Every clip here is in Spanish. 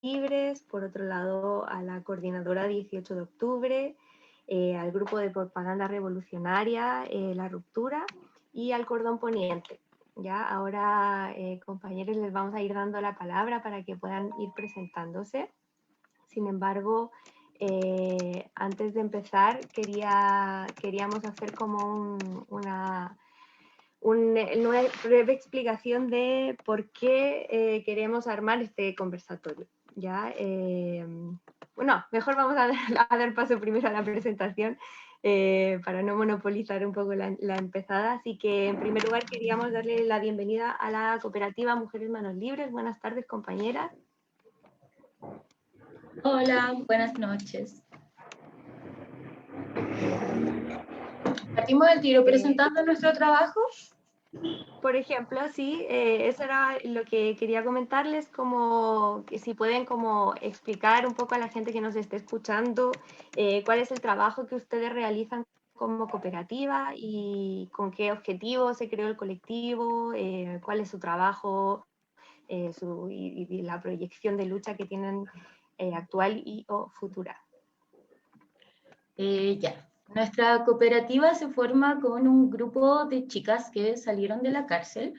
Libres, por otro lado a la coordinadora 18 de octubre, al grupo de propaganda revolucionaria, La Ruptura, y al Cordón Poniente. Ya, ahora compañeros les vamos a ir dando la palabra para que puedan ir presentándose. Sin embargo, antes de empezar queríamos hacer como una breve explicación de por qué queremos armar este conversatorio. ¿Ya? Bueno, mejor vamos a dar paso primero a la presentación para no monopolizar un poco la empezada. Así que, en primer lugar, queríamos darle la bienvenida a la cooperativa Mujeres Manos Libres. Buenas tardes, compañeras. Hola, buenas noches. Partimos del tiro presentando nuestro trabajo. Por ejemplo, sí, eso era lo que quería comentarles, como que si pueden como explicar un poco a la gente que nos esté escuchando cuál es el trabajo que ustedes realizan como cooperativa y con qué objetivo se creó el colectivo, cuál es su trabajo y la proyección de lucha que tienen actual y o futura. Ya. Nuestra cooperativa se forma con un grupo de chicas que salieron de la cárcel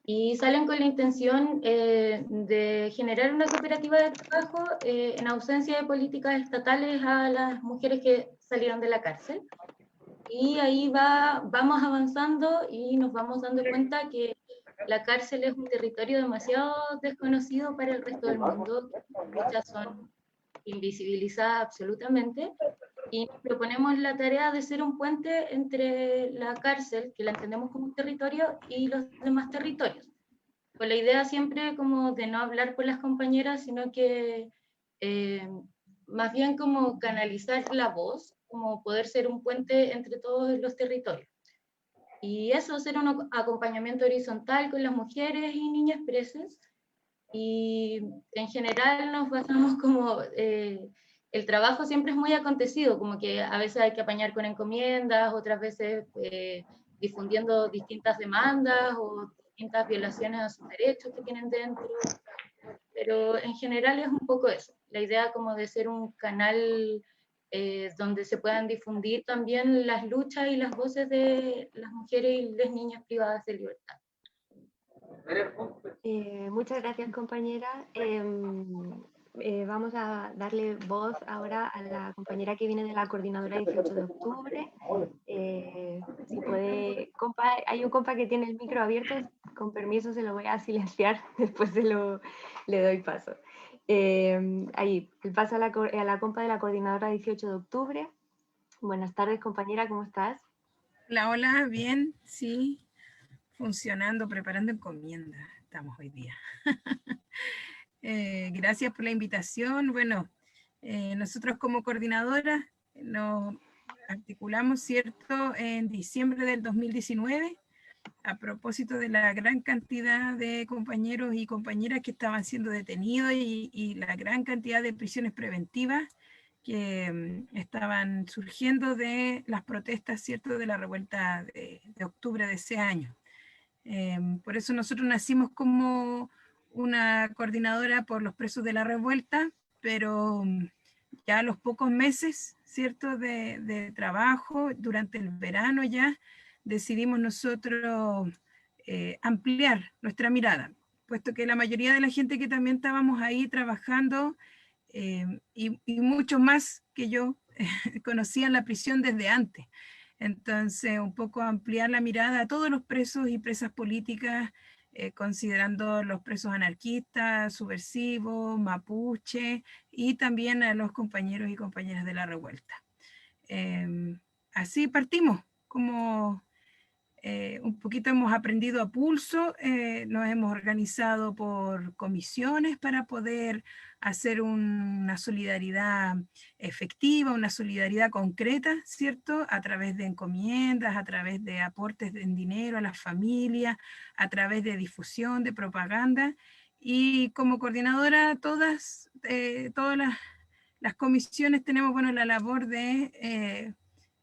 y salen con la intención de generar una cooperativa de trabajo en ausencia de políticas estatales a las mujeres que salieron de la cárcel. Y ahí vamos avanzando y nos vamos dando cuenta que la cárcel es un territorio demasiado desconocido para el resto del mundo. Las luchas son invisibilizadas absolutamente y nos proponemos la tarea de ser un puente entre la cárcel, que la entendemos como un territorio, y los demás territorios. Con la idea siempre como de no hablar por las compañeras, sino que eh, más bien como canalizar la voz, como poder ser un puente entre todos los territorios. Y eso, hacer un acompañamiento horizontal con las mujeres y niñas presas. Y en general nos basamos como, el trabajo siempre es muy acontecido, como que a veces hay que apañar con encomiendas, otras veces difundiendo distintas demandas o distintas violaciones a sus derechos que tienen dentro, pero en general es un poco eso, la idea como de ser un canal donde se puedan difundir también las luchas y las voces de las mujeres y las niñas privadas de libertad. Muchas gracias, compañera. Vamos a darle voz ahora a la compañera que viene de la coordinadora 18 de octubre. Si puede, compa, hay un compa que tiene el micro abierto, con permiso se lo voy a silenciar, después le doy paso. Ahí, el paso a la compa de la coordinadora 18 de octubre. Buenas tardes, compañera, ¿cómo estás? Hola, hola, bien, sí, funcionando, preparando encomiendas, estamos hoy día. Gracias por la invitación. Bueno, nosotros como coordinadora nos articulamos, ¿cierto?, en diciembre del 2019, a propósito de la gran cantidad de compañeros y compañeras que estaban siendo detenidos y la gran cantidad de prisiones preventivas que estaban surgiendo de las protestas, ¿cierto?, de la revuelta de octubre de ese año. Por eso nosotros nacimos como una coordinadora por los presos de la revuelta, pero ya a los pocos meses, ¿cierto?, de trabajo, durante el verano ya, decidimos nosotros ampliar nuestra mirada, puesto que la mayoría de la gente que también estábamos ahí trabajando y muchos más que yo conocían la prisión desde antes. Entonces, un poco ampliar la mirada a todos los presos y presas políticas, considerando los presos anarquistas, subversivos, mapuche y también a los compañeros y compañeras de la revuelta. Así partimos, como un poquito hemos aprendido a pulso, nos hemos organizado por comisiones para poder hacer una solidaridad efectiva, una solidaridad concreta, ¿cierto? A través de encomiendas, a través de aportes en dinero a las familias, a través de difusión, de propaganda. Y como coordinadora, todas las comisiones tenemos, bueno, la labor de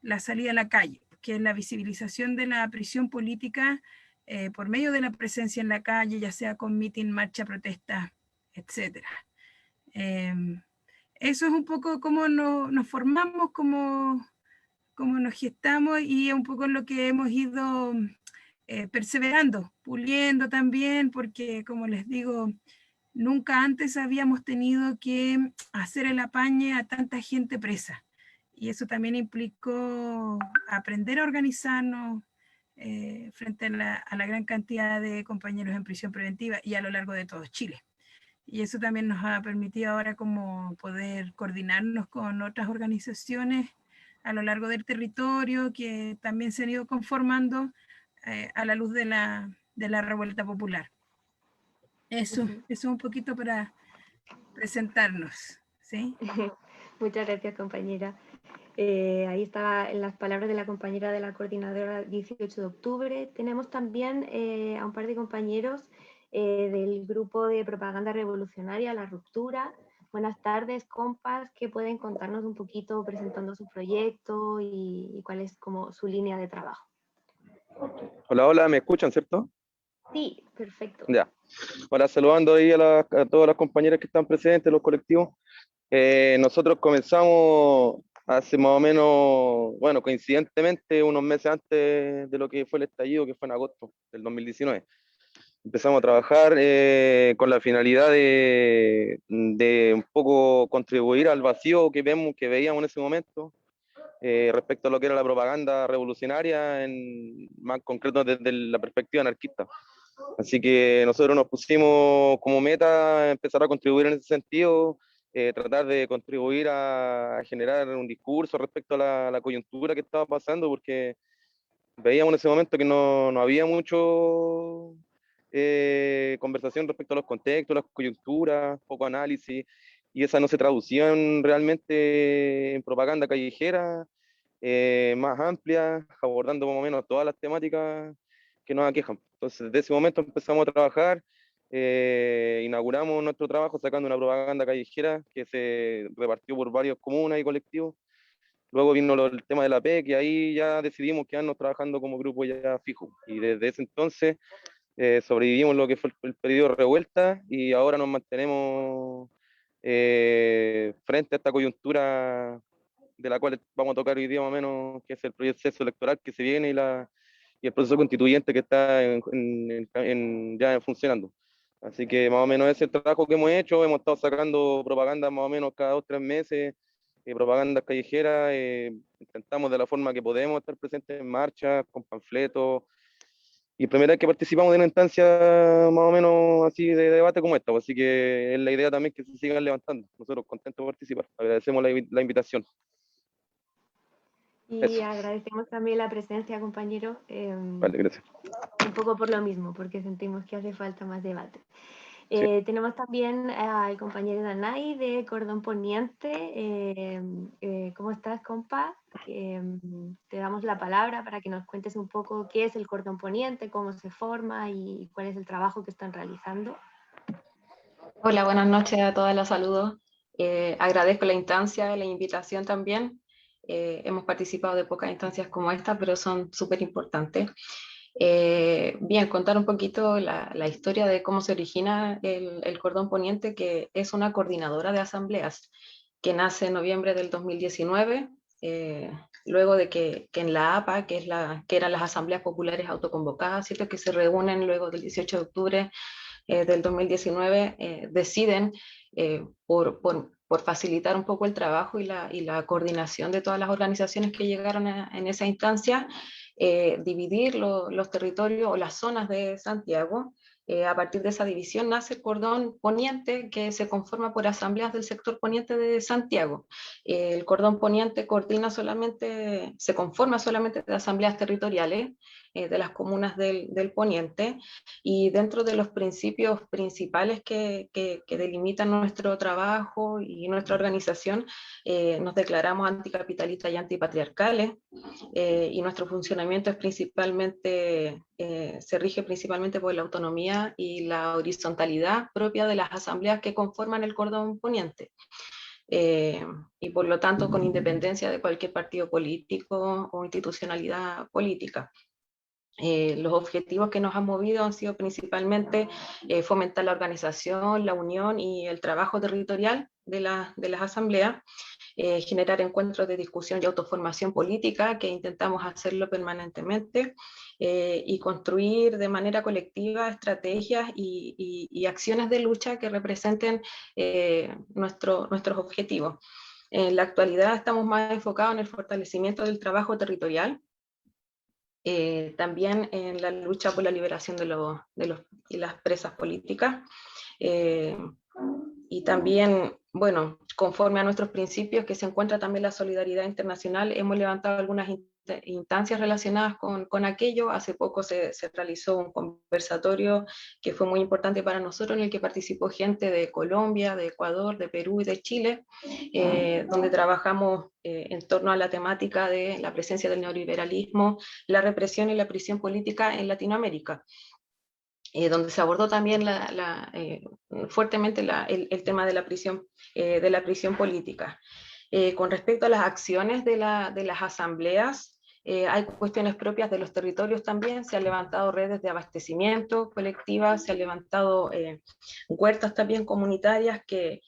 la salida a la calle, que es la visibilización de la prisión política por medio de la presencia en la calle, ya sea con mitin, marcha, protesta, etc. Eso es un poco cómo nos formamos, cómo nos gestamos, y es un poco lo que hemos ido perseverando, puliendo también, porque como les digo, nunca antes habíamos tenido que hacer el apañe a tanta gente presa. Y eso también implicó aprender a organizarnos frente a la gran cantidad de compañeros en prisión preventiva y a lo largo de todo Chile. Y eso también nos ha permitido ahora como poder coordinarnos con otras organizaciones a lo largo del territorio que también se han ido conformando a la luz de la revuelta popular. Eso es un poquito para presentarnos, ¿sí? Muchas gracias, compañera. Ahí estaban las palabras de la compañera de la coordinadora 18 de octubre. Tenemos también a un par de compañeros del grupo de propaganda revolucionaria, La Ruptura. Buenas tardes, compas, que pueden contarnos un poquito presentando su proyecto y cuál es como su línea de trabajo. Hola, hola, ¿me escuchan, cierto? Sí, perfecto. Ya. Hola, saludando ahí a todas las compañeras que están presentes, los colectivos. Nosotros comenzamos hace más o menos, bueno, coincidentemente, unos meses antes de lo que fue el estallido, que fue en agosto del 2019. Empezamos a trabajar con la finalidad de un poco contribuir al vacío que veíamos en ese momento respecto a lo que era la propaganda revolucionaria, más concreto desde la perspectiva anarquista. Así que nosotros nos pusimos como meta empezar a contribuir en ese sentido, tratar de contribuir a generar un discurso respecto a la coyuntura que estaba pasando, porque veíamos en ese momento que no había mucho conversación respecto a los contextos, las coyunturas, poco análisis, y esa no se traducía realmente en propaganda callejera, más amplia, abordando más o menos todas las temáticas que nos aquejan. Entonces, desde ese momento empezamos a trabajar, inauguramos nuestro trabajo sacando una propaganda callejera que se repartió por varios comunas y colectivos. Luego vino el tema de la PEC y ahí ya decidimos quedarnos trabajando como grupo ya fijo. Y desde ese entonces sobrevivimos lo que fue el periodo de revuelta y ahora nos mantenemos frente a esta coyuntura de la cual vamos a tocar hoy día más o menos, que es el proceso electoral que se viene y el proceso constituyente que está ya funcionando. Así que más o menos ese es el trabajo que hemos hecho. Hemos estado sacando propaganda más o menos cada 2 o 3 meses, propagandas callejeras. Intentamos de la forma que podemos estar presentes en marchas, con panfletos. Y primera vez que participamos de una instancia más o menos así de debate como esta. Así que es la idea también que se sigan levantando. Nosotros contentos de participar. Agradecemos la invitación. Y Eso. agradecemos también la presencia, compañero. Vale, gracias. Un poco por lo mismo, porque sentimos que hace falta más debate. Sí. Tenemos también al compañero Danay de Cordón Poniente. ¿Cómo estás, compa? Te damos la palabra para que nos cuentes un poco qué es el Cordón Poniente, cómo se forma y cuál es el trabajo que están realizando. Hola, buenas noches a todas, las saludos. Agradezco la instancia, la invitación también. Hemos participado de pocas instancias como esta, pero son súper importantes. Bien, contar un poquito la historia de cómo se origina el Cordón Poniente, que es una coordinadora de asambleas que nace en noviembre del 2019, luego de que en la APA, que eran las Asambleas Populares Autoconvocadas, ¿cierto? Que se reúnen luego del 18 de octubre del 2019, deciden por facilitar un poco el trabajo y la coordinación de todas las organizaciones que llegaron en esa instancia, dividir los territorios o las zonas de Santiago. A partir de esa división nace el Cordón Poniente, que se conforma por asambleas del sector poniente de Santiago. El Cordón Poniente se conforma solamente de asambleas territoriales de las comunas del Poniente, y dentro de los principios principales que delimitan nuestro trabajo y nuestra organización, nos declaramos anticapitalistas y antipatriarcales, y nuestro funcionamiento es se rige principalmente por la autonomía y la horizontalidad propia de las asambleas que conforman el Cordón Poniente. Y por lo tanto con independencia de cualquier partido político o institucionalidad política. Los objetivos que nos han movido han sido principalmente fomentar la organización, la unión y el trabajo territorial las asambleas, generar encuentros de discusión y autoformación política, que intentamos hacerlo permanentemente, y construir de manera colectiva estrategias y acciones de lucha que representen nuestros objetivos. En la actualidad estamos más enfocados en el fortalecimiento del trabajo territorial, también en la lucha por la liberación de las presas políticas, y también, bueno, conforme a nuestros principios que se encuentra también la solidaridad internacional, hemos levantado algunas instancias relacionadas con aquello. Hace poco se realizó un conversatorio que fue muy importante para nosotros, en el que participó gente de Colombia, de Ecuador, de Perú y de Chile, donde trabajamos en torno a la temática de la presencia del neoliberalismo, la represión y la prisión política en Latinoamérica. Donde se abordó también fuertemente el tema de la prisión política. Con respecto a las acciones de las asambleas, hay cuestiones propias de los territorios también. Se han levantado redes de abastecimiento colectivas, se han levantado huertas también comunitarias que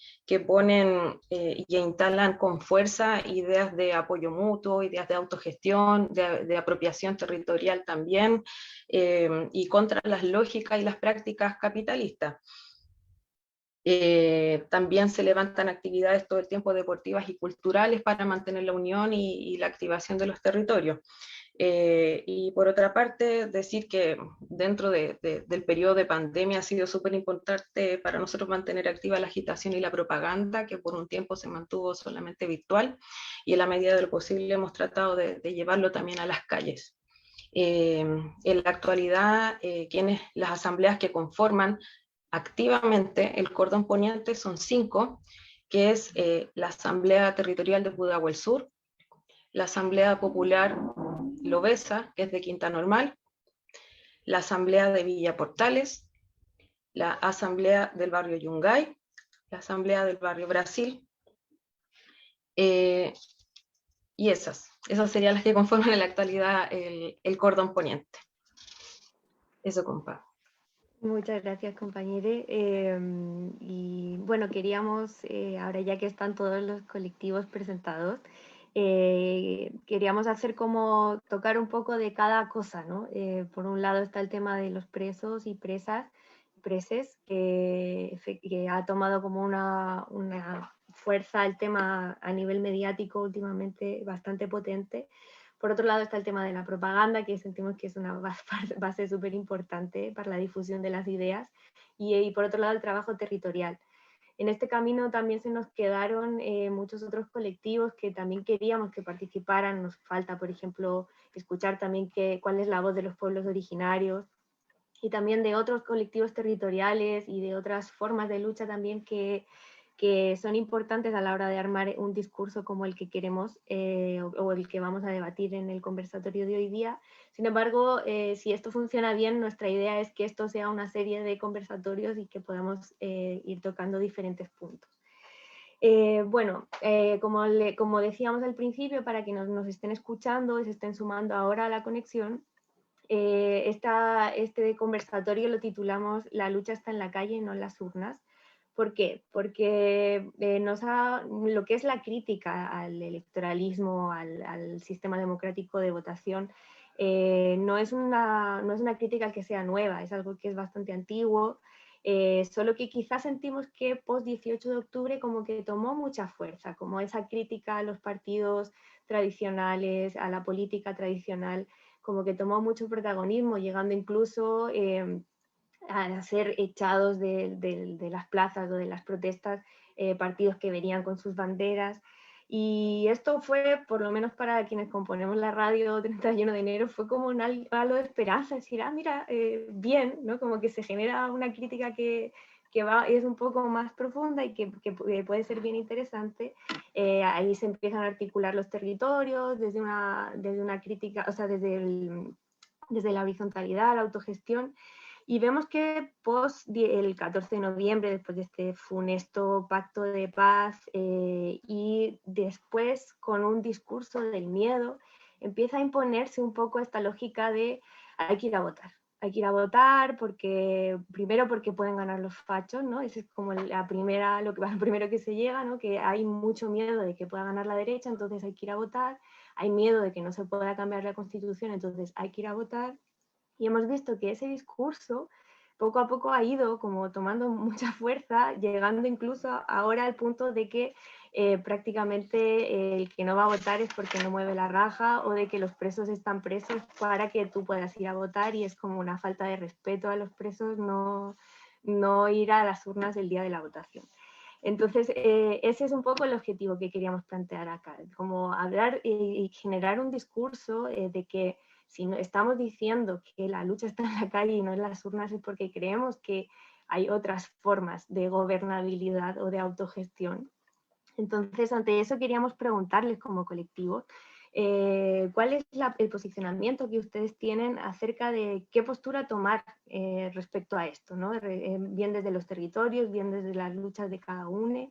ponen y instalan con fuerza ideas de apoyo mutuo, ideas de autogestión, de apropiación territorial también, y contra las lógicas y las prácticas capitalistas. También se levantan actividades todo el tiempo deportivas y culturales para mantener la unión y la activación de los territorios. Y por otra parte, decir que dentro del periodo de pandemia ha sido súper importante para nosotros mantener activa la agitación y la propaganda, que por un tiempo se mantuvo solamente virtual, y en la medida de lo posible hemos tratado de llevarlo también a las calles. En la actualidad, las asambleas que conforman activamente el cordón poniente son 5, que es la Asamblea Territorial de Pudahuel Sur, la Asamblea Popular Lobesa, que es de Quinta Normal, la Asamblea de Villa Portales, la Asamblea del Barrio Yungay, la Asamblea del Barrio Brasil, y esas serían las que conforman en la actualidad el cordón poniente. Eso, compa. Muchas gracias, compañere. Y bueno, queríamos, ahora ya que están todos los colectivos presentados, queríamos hacer como tocar un poco de cada cosa, ¿no? Por un lado está el tema de los presos y preses, que ha tomado como una fuerza el tema a nivel mediático últimamente bastante potente. Por otro lado está el tema de la propaganda, que sentimos que es una base súper importante para la difusión de las ideas, y por otro lado el trabajo territorial. En este camino también se nos quedaron muchos otros colectivos que también queríamos que participaran. Nos falta, por ejemplo, escuchar también cuál es la voz de los pueblos originarios, y también de otros colectivos territoriales y de otras formas de lucha también que son importantes a la hora de armar un discurso como el que queremos, o el que vamos a debatir en el conversatorio de hoy día. Sin embargo, si esto funciona bien, nuestra idea es que esto sea una serie de conversatorios y que podamos ir tocando diferentes puntos. Bueno, como decíamos al principio, para que nos estén escuchando y se estén sumando ahora a la conexión, este conversatorio lo titulamos "La lucha está en la calle, no en las urnas". ¿Por qué? Porque lo que es la crítica al electoralismo, al sistema democrático de votación, no es una crítica que sea nueva, es algo que es bastante antiguo, solo que quizás sentimos que post 18 de octubre como que tomó mucha fuerza, como esa crítica a los partidos tradicionales, a la política tradicional, como que tomó mucho protagonismo, llegando incluso a ser echados de las plazas o de las protestas, partidos que venían con sus banderas. Y esto fue, por lo menos para quienes componemos la radio 31 de enero, fue como un halo de esperanza, decir, mira, bien, ¿no? Como que se genera una crítica que es un poco más profunda y que puede ser bien interesante. Ahí se empiezan a articular los territorios desde una crítica, o sea, desde la horizontalidad, la autogestión. Y vemos que el 14 de noviembre, después de este funesto pacto de paz, y después con un discurso del miedo, empieza a imponerse un poco esta lógica de hay que ir a votar. hay que ir a votar porque, primero porque pueden ganar los fachos, ¿no? Ese es como lo primero que se llega, ¿no? Que hay mucho miedo de que pueda ganar la derecha, entonces hay que ir a votar. Hay miedo de que no se pueda cambiar la Constitución, entonces hay que ir a votar. Y hemos visto que ese discurso poco a poco ha ido como tomando mucha fuerza, llegando incluso ahora al punto de que prácticamente el que no va a votar es porque no mueve la raja, o de que los presos están presos para que tú puedas ir a votar, y es como una falta de respeto a los presos no ir a las urnas el día de la votación. Entonces, ese es un poco el objetivo que queríamos plantear acá, como hablar y generar un discurso de que si no, estamos diciendo que la lucha está en la calle y no en las urnas, es porque creemos que hay otras formas de gobernabilidad o de autogestión. Entonces, ante eso queríamos preguntarles como colectivo, ¿cuál es el posicionamiento que ustedes tienen acerca de qué postura tomar respecto a esto, ¿no? Bien desde los territorios, bien desde las luchas de cada uno?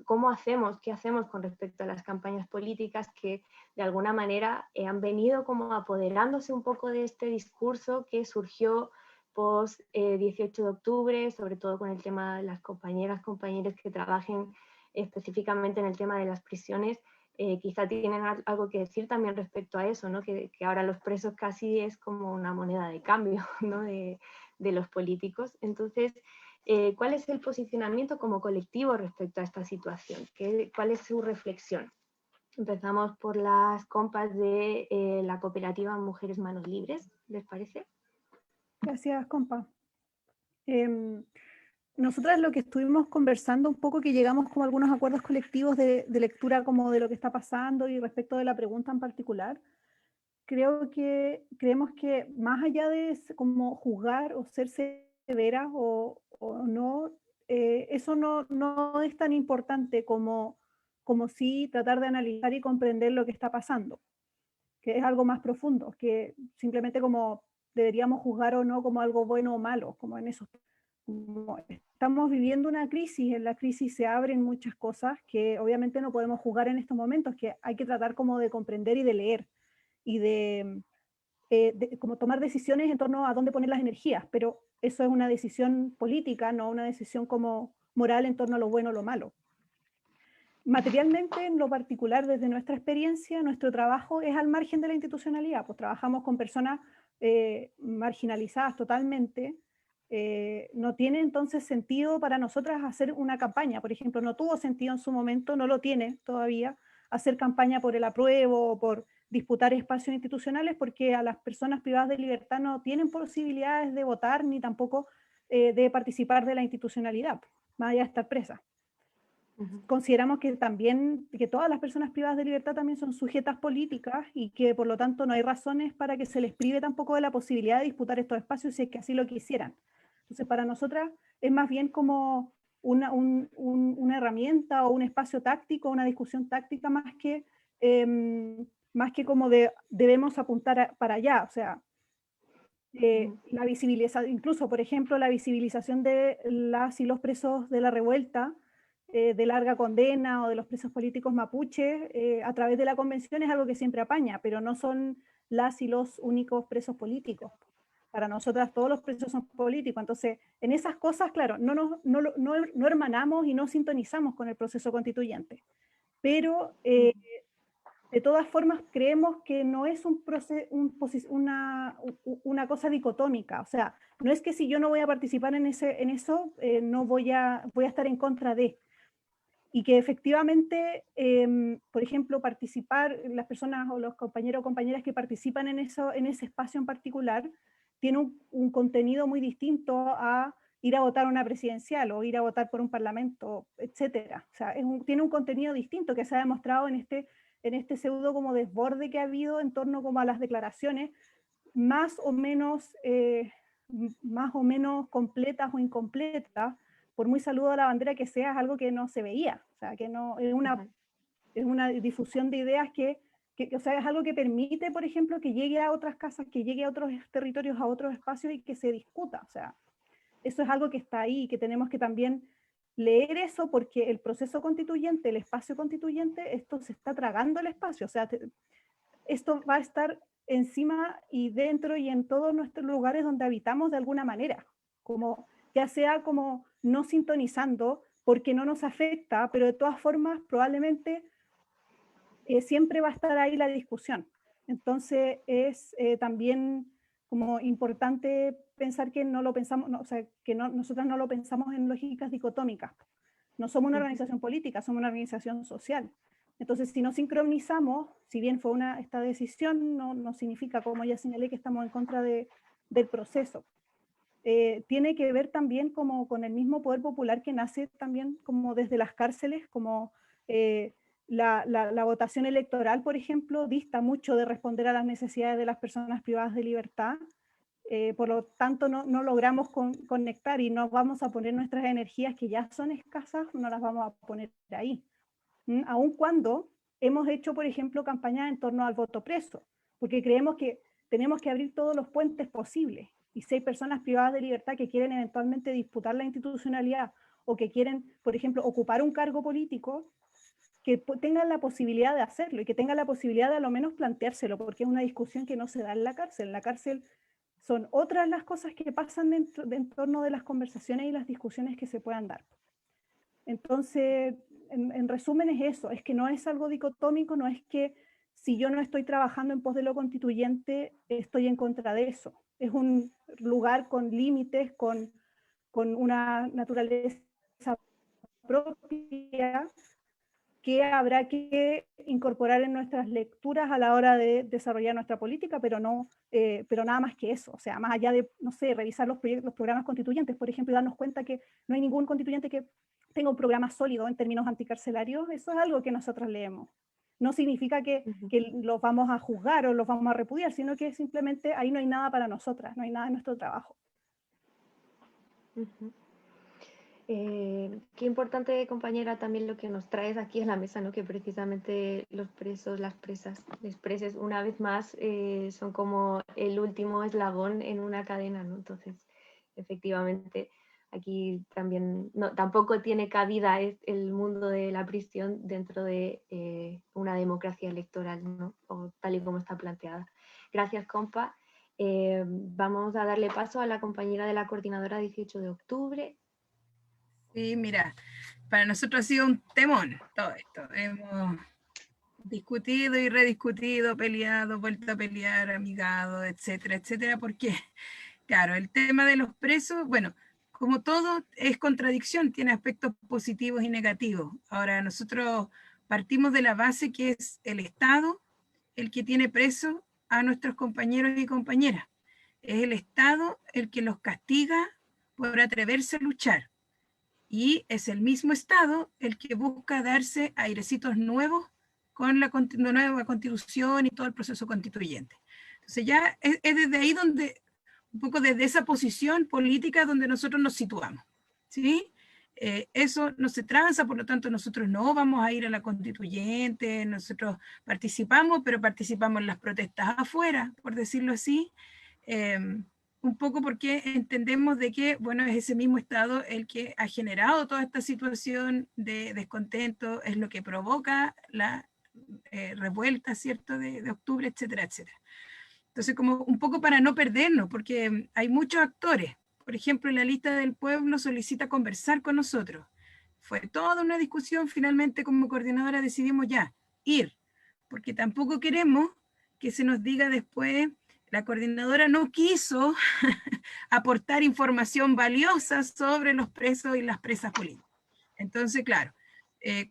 ¿Cómo hacemos, qué hacemos con respecto a las campañas políticas que de alguna manera han venido como apoderándose un poco de este discurso que surgió post 18 de octubre, sobre todo con el tema de las compañeros que trabajen específicamente en el tema de las prisiones? Quizá tienen algo que decir también respecto a eso, ¿no? Que ahora los presos casi es como una moneda de cambio, ¿no? de los políticos. Entonces, ¿cuál es el posicionamiento como colectivo respecto a esta situación? ¿Cuál es su reflexión? Empezamos por las compas de la cooperativa Mujeres Manos Libres, ¿les parece? Gracias, compa. Nosotras lo que estuvimos conversando un poco, que llegamos como a algunos acuerdos colectivos de lectura como de lo que está pasando y respecto de la pregunta en particular, creemos que más allá de como juzgar o ser severa o no, eso no es tan importante como sí tratar de analizar y comprender lo que está pasando, que es algo más profundo, que simplemente como deberíamos juzgar o no como algo bueno o malo, como en eso. Como estamos viviendo una crisis, en la crisis se abren muchas cosas que obviamente no podemos juzgar en estos momentos, que hay que tratar como de comprender y de leer y de como tomar decisiones en torno a dónde poner las energías, pero eso es una decisión política, no una decisión como moral en torno a lo bueno o lo malo. Materialmente, en lo particular, desde nuestra experiencia, nuestro trabajo es al margen de la institucionalidad, pues trabajamos con personas marginalizadas totalmente. No tiene entonces sentido para nosotras hacer una campaña, por ejemplo, no tuvo sentido en su momento, no lo tiene todavía, hacer campaña por el apruebo o por disputar espacios institucionales, porque a las personas privadas de libertad no tienen posibilidades de votar ni tampoco de participar de la institucionalidad, más allá de estar presas. Consideramos que también, que todas las personas privadas de libertad también son sujetas políticas y que por lo tanto no hay razones para que se les prive tampoco de la posibilidad de disputar estos espacios si es que así lo quisieran. Entonces, para nosotras es más bien como una herramienta o un espacio táctico, una discusión táctica, más que como debemos apuntar para allá. O sea, la visibilización, incluso, por ejemplo, la visibilización de las y los presos de la revuelta, de larga condena, o de los presos políticos mapuche, a través de la convención, es algo que siempre apaña, pero no son las y los únicos presos políticos. Para nosotras todos los presos son políticos. Entonces, en esas cosas, claro, no hermanamos y no sintonizamos con el proceso constituyente. Pero de todas formas creemos que no es una cosa dicotómica. O sea, no es que si yo no voy a participar en eso, no voy a estar en contra de. Y que efectivamente, por ejemplo, participar, las personas o los compañeros o compañeras que participan en ese espacio en particular, tiene un contenido muy distinto a ir a votar una presidencial o ir a votar por un parlamento, etcétera. O sea, tiene un contenido distinto que se ha demostrado en este pseudo como desborde que ha habido en torno como a las declaraciones más o menos completas o incompletas, por muy saludo a la bandera que sea, es algo que no se veía. O sea, que no es una difusión de ideas o sea, es algo que permite, por ejemplo, que llegue a otras casas, que llegue a otros territorios, a otros espacios y que se discuta. O sea, eso es algo que está ahí y que tenemos que también leer eso, porque el proceso constituyente, el espacio constituyente, esto se está tragando el espacio. O sea, esto va a estar encima y dentro y en todos nuestros lugares donde habitamos de alguna manera, como ya sea como no sintonizando porque no nos afecta, pero de todas formas probablemente siempre va a estar ahí la discusión. Entonces es también como importante pensar que no lo pensamos, no, o sea, que no, nosotras no lo pensamos en lógicas dicotómicas. No somos una organización política, somos una organización social. Entonces, si no sincronizamos, si bien fue esta decisión, no significa, como ya señalé, que estamos en contra del proceso. Tiene que ver también como con el mismo poder popular que nace también como desde las cárceles, como la votación electoral, por ejemplo, dista mucho de responder a las necesidades de las personas privadas de libertad. Por lo tanto, no logramos conectar y no vamos a poner nuestras energías que ya son escasas, no las vamos a poner ahí. Aun cuando hemos hecho, por ejemplo, campañas en torno al voto preso, porque creemos que tenemos que abrir todos los puentes posibles. Y si hay personas privadas de libertad que quieren eventualmente disputar la institucionalidad o que quieren, por ejemplo, ocupar un cargo político, que tengan la posibilidad de hacerlo y que tengan la posibilidad de a lo menos planteárselo, porque es una discusión que no se da en la cárcel. En la cárcel son otras las cosas que pasan en torno de las conversaciones y las discusiones que se puedan dar. Entonces, en resumen es eso, es que no es algo dicotómico, no es que si yo no estoy trabajando en pos de lo constituyente, estoy en contra de eso. Es un lugar con límites, con una naturaleza propia que habrá que incorporar en nuestras lecturas a la hora de desarrollar nuestra política, pero nada más que eso. O sea, más allá de, no sé, revisar los programas constituyentes, por ejemplo, y darnos cuenta que no hay ningún constituyente que tenga un programa sólido en términos anticarcelarios, eso es algo que nosotros leemos. No significa que los vamos a juzgar o los vamos a repudiar, sino que simplemente ahí no hay nada para nosotras, no hay nada en nuestro trabajo. Qué importante, compañera, también lo que nos traes aquí a la mesa, ¿no? Que precisamente los presos, las presas, les preses, una vez más, son como el último eslabón en una cadena, ¿no? Entonces, efectivamente, aquí también tampoco tiene cabida el mundo de la prisión dentro de una democracia electoral, ¿no? O tal y como está planteada. Gracias, compa. Vamos a darle paso a la compañera de la coordinadora 18 de octubre. Sí, mira, para nosotros ha sido un temón todo esto. Hemos discutido y rediscutido, peleado, vuelto a pelear, amigado, etcétera, etcétera, porque, claro, el tema de los presos, bueno, como todo es contradicción, tiene aspectos positivos y negativos. Ahora, nosotros partimos de la base que es el Estado el que tiene preso a nuestros compañeros y compañeras. Es el Estado el que los castiga por atreverse a luchar. Y es el mismo Estado el que busca darse airecitos nuevos con la nueva constitución y todo el proceso constituyente. Entonces ya es desde ahí donde, un poco desde esa posición política donde nosotros nos situamos, ¿sí? Eso no se tranza, por lo tanto nosotros no vamos a ir a la constituyente, nosotros participamos, pero participamos en las protestas afuera, por decirlo así, un poco porque entendemos de que, bueno, es ese mismo Estado el que ha generado toda esta situación de descontento, es lo que provoca la revuelta, ¿cierto?, de octubre, etcétera, etcétera. Entonces, como un poco para no perdernos, porque hay muchos actores. Por ejemplo, la lista del pueblo solicita conversar con nosotros. Fue toda una discusión, finalmente como coordinadora decidimos ya ir, porque tampoco queremos que se nos diga después, la coordinadora no quiso aportar información valiosa sobre los presos y las presas políticas. Entonces, claro,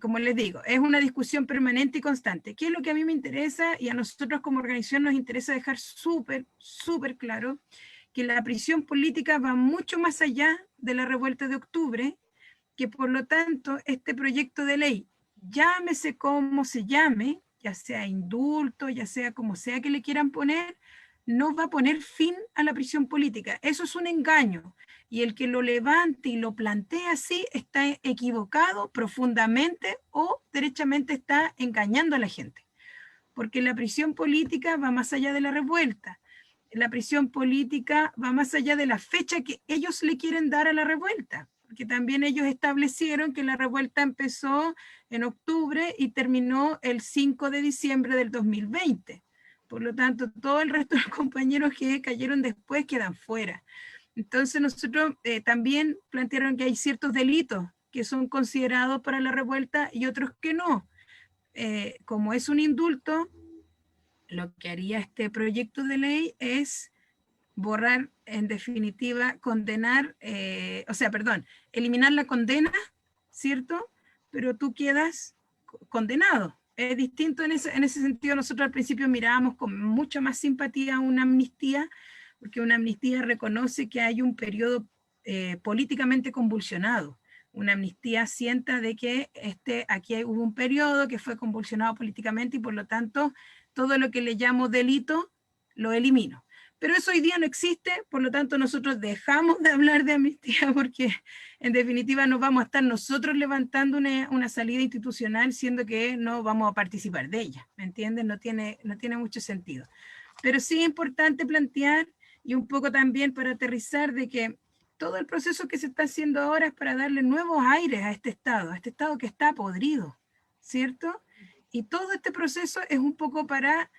como les digo, es una discusión permanente y constante. ¿Qué es lo que a mí me interesa? Y a nosotros como organización nos interesa dejar súper, súper claro que la prisión política va mucho más allá de la revuelta de octubre, que por lo tanto este proyecto de ley, llámese como se llame, ya sea indulto, ya sea como sea que le quieran poner, no va a poner fin a la prisión política. Eso es un engaño. Y el que lo levante y lo plantee así está equivocado profundamente o derechamente está engañando a la gente. Porque la prisión política va más allá de la revuelta. La prisión política va más allá de la fecha que ellos le quieren dar a la revuelta. Porque también ellos establecieron que la revuelta empezó en octubre y terminó el 5 de diciembre del 2020. Por lo tanto, todo el resto de los compañeros que cayeron después quedan fuera. Entonces nosotros también plantearon que hay ciertos delitos que son considerados para la revuelta y otros que no. Como es un indulto, lo que haría este proyecto de ley es borrar, en definitiva, condenar, eliminar la condena, ¿cierto? Pero tú quedas condenado. Es distinto en ese sentido. Nosotros al principio mirábamos con mucha más simpatía una amnistía, porque una amnistía reconoce que hay un periodo políticamente convulsionado. Una amnistía sienta de que aquí hubo un periodo que fue convulsionado políticamente y por lo tanto todo lo que le llamo delito lo elimino. Pero eso hoy día no existe, por lo tanto nosotros dejamos de hablar de amnistía porque en definitiva no vamos a estar nosotros levantando una salida institucional siendo que no vamos a participar de ella, ¿me entienden? No tiene mucho sentido. Pero sí es importante plantear y un poco también para aterrizar de que todo el proceso que se está haciendo ahora es para darle nuevos aires a este Estado que está podrido, ¿cierto? Y todo este proceso es un poco para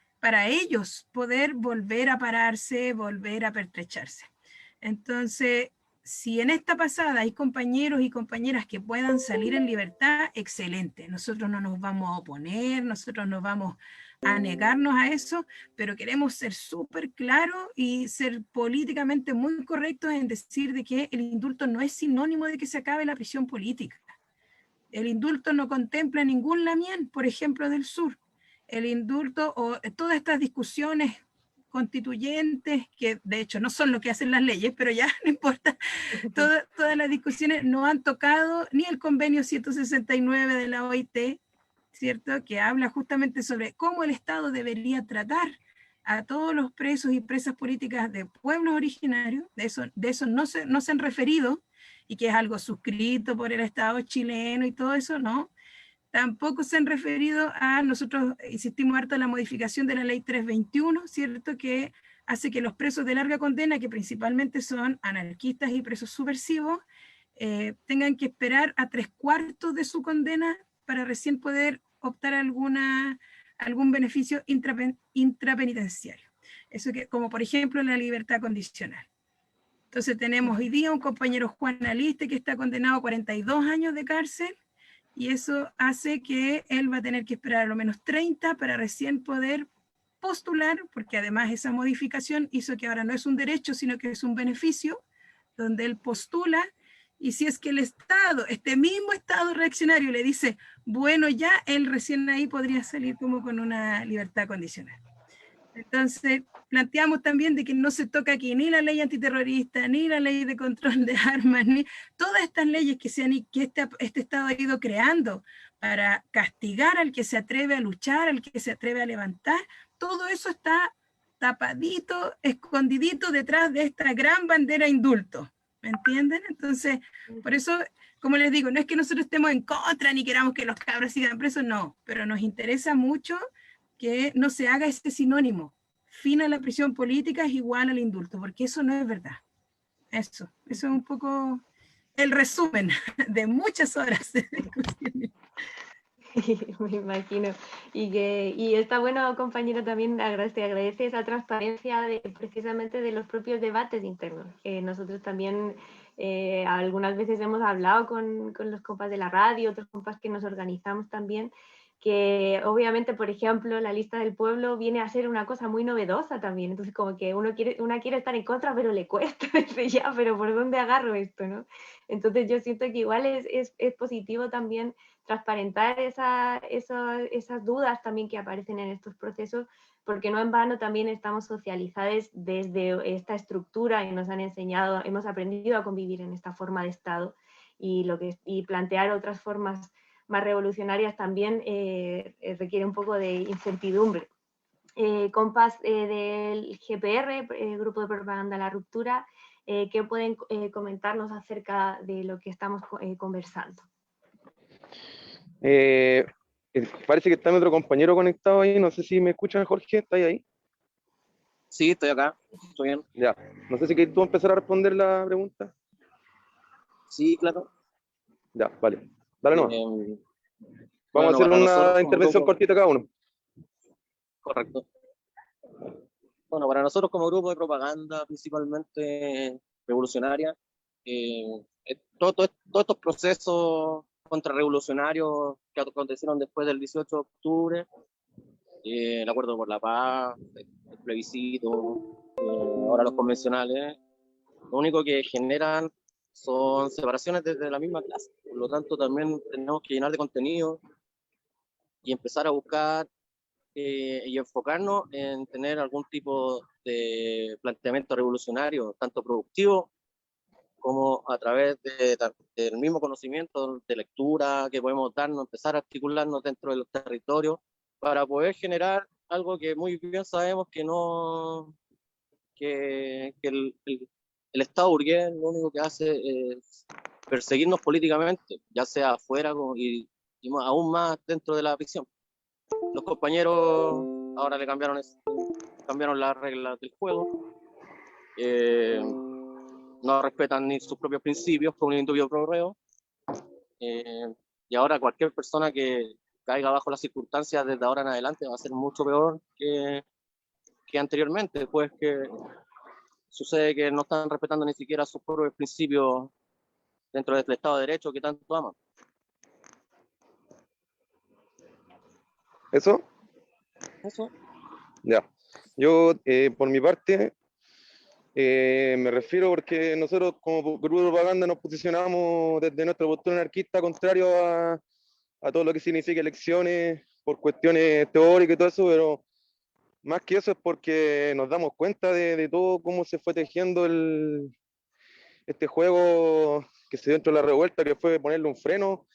ellos poder volver a pararse, volver a pertrecharse. Entonces, si en esta pasada hay compañeros y compañeras que puedan salir en libertad, excelente. Nosotros no nos vamos a oponer, nosotros no vamos a negarnos a eso, pero queremos ser súper claros y ser políticamente muy correctos en decir de que el indulto no es sinónimo de que se acabe la prisión política. El indulto no contempla ningún lamián, por ejemplo, del sur. El indulto o todas estas discusiones constituyentes, que de hecho no son lo que hacen las leyes, pero ya no importa, todas las discusiones no han tocado ni el convenio 169 de la OIT, ¿cierto? Que habla justamente sobre cómo el Estado debería tratar a todos los presos y presas políticas de pueblos originarios. De eso no se han referido, y que es algo suscrito por el Estado chileno y todo eso, ¿no? Tampoco se han referido a, nosotros insistimos harto en la modificación de la ley 321, ¿cierto? Que hace que los presos de larga condena, que principalmente son anarquistas y presos subversivos, tengan que esperar a 3/4 de su condena para recién poder optar a algún beneficio intrapenitenciario. Eso que, como por ejemplo la libertad condicional. Entonces tenemos hoy día un compañero Juan Aliste que está condenado a 42 años de cárcel y eso hace que él va a tener que esperar a lo menos 30 para recién poder postular, porque además esa modificación hizo que ahora no es un derecho, sino que es un beneficio, donde él postula, y si es que el Estado, este mismo Estado reaccionario le dice, bueno, ya, él recién ahí podría salir como con una libertad condicional. Entonces, planteamos también de que no se toca aquí ni la ley antiterrorista, ni la ley de control de armas, ni todas estas leyes que este Estado ha ido creando para castigar al que se atreve a luchar, al que se atreve a levantar, todo eso está tapadito, escondidito detrás de esta gran bandera indulto, ¿me entienden? Entonces, por eso, como les digo, no es que nosotros estemos en contra ni queramos que los cabros sigan presos, no, pero nos interesa mucho que no se haga este sinónimo. Fin a la prisión política es igual al indulto, porque eso no es verdad. Eso es un poco el resumen de muchas horas de discusión. Me imagino. Y está bueno, compañero, también agradece esa transparencia precisamente de los propios debates internos, que nosotros también algunas veces hemos hablado con los compas de la radio, otros compas que nos organizamos también, que obviamente, por ejemplo, la lista del pueblo viene a ser una cosa muy novedosa también, entonces como que una quiere estar en contra, pero le cuesta, dice ya, pero ¿por dónde agarro esto, no? Entonces yo siento que igual es positivo también transparentar esas dudas también que aparecen en estos procesos, porque no en vano también estamos socializados desde esta estructura y nos han enseñado, hemos aprendido a convivir en esta forma de Estado y plantear otras formas más revolucionarias también requiere un poco de incertidumbre. Compas del GPR, Grupo de Propaganda La Ruptura, ¿qué pueden comentarnos acerca de lo que estamos conversando? Parece que está mi otro compañero conectado ahí, no sé si me escuchan, Jorge, ¿está ahí? Sí, estoy acá, estoy bien. Ya, no sé si quieres tú empezar a responder la pregunta. Sí, claro. Ya, vale. Dale nomás. Vamos bueno, a hacer para una nosotros como intervención grupo, cortita cada uno. correcto. Bueno, para nosotros como grupo de propaganda, principalmente revolucionaria, todos estos procesos contrarrevolucionarios que acontecieron después del 18 de octubre, el acuerdo por la paz, el plebiscito, ahora los convencionales, lo único que generan son separaciones desde la misma clase. Por lo tanto, también tenemos que llenar de contenido y empezar a buscar y enfocarnos en tener algún tipo de planteamiento revolucionario, tanto productivo como a través del mismo conocimiento de lectura que podemos darnos, empezar a articularnos dentro de los territorios para poder generar algo que muy bien sabemos que no, que el Estado burgués lo único que hace es perseguirnos políticamente, ya sea afuera y aún más dentro de la prisión. Los compañeros ahora le cambiaron las reglas del juego, no respetan ni sus propios principios con un indubio pro reo, y ahora cualquier persona que caiga bajo las circunstancias desde ahora en adelante va a ser mucho peor que anteriormente, pues que sucede que no están respetando ni siquiera sus propios principios dentro del Estado de Derecho que tanto aman. ¿Eso? Eso. Ya. Yo, por mi parte, me refiero porque nosotros como grupo de propaganda nos posicionamos desde nuestra postura anarquista contrario a todo lo que significa elecciones por cuestiones teóricas y todo eso, pero más que eso es porque nos damos cuenta de todo cómo se fue tejiendo este juego que se dio dentro de la revuelta, que fue ponerle un freno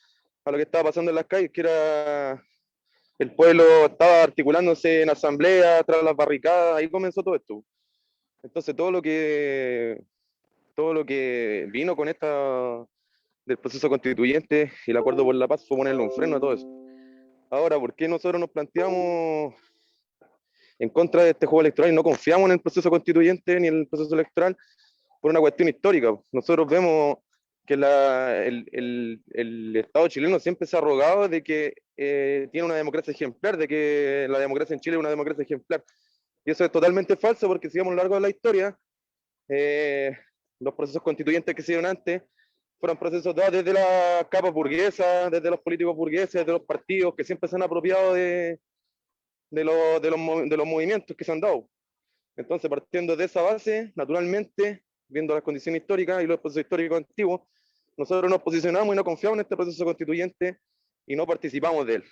a lo que estaba pasando en las calles, que era el pueblo estaba articulándose en asamblea, tras las barricadas, ahí comenzó todo esto. Entonces todo lo que vino con esta del proceso constituyente y el acuerdo por la paz fue ponerle un freno a todo eso. Ahora, ¿por qué nosotros nos planteamos en contra de este juego electoral y no confiamos en el proceso constituyente ni en el proceso electoral? Por una cuestión histórica. Nosotros vemos que el Estado chileno siempre se ha arrogado de que tiene una democracia ejemplar, de que la democracia en Chile es una democracia ejemplar. Y eso es totalmente falso, porque si vamos a lo largo de la historia, los procesos constituyentes que se dieron antes fueron procesos dados desde la capa burguesa, desde los políticos burgueses, desde los partidos que siempre se han apropiado de los movimientos que se han dado. Entonces, partiendo de esa base, naturalmente, viendo las condiciones históricas y los procesos históricos antiguos, nosotros nos posicionamos y no confiamos en este proceso constituyente y no participamos de él.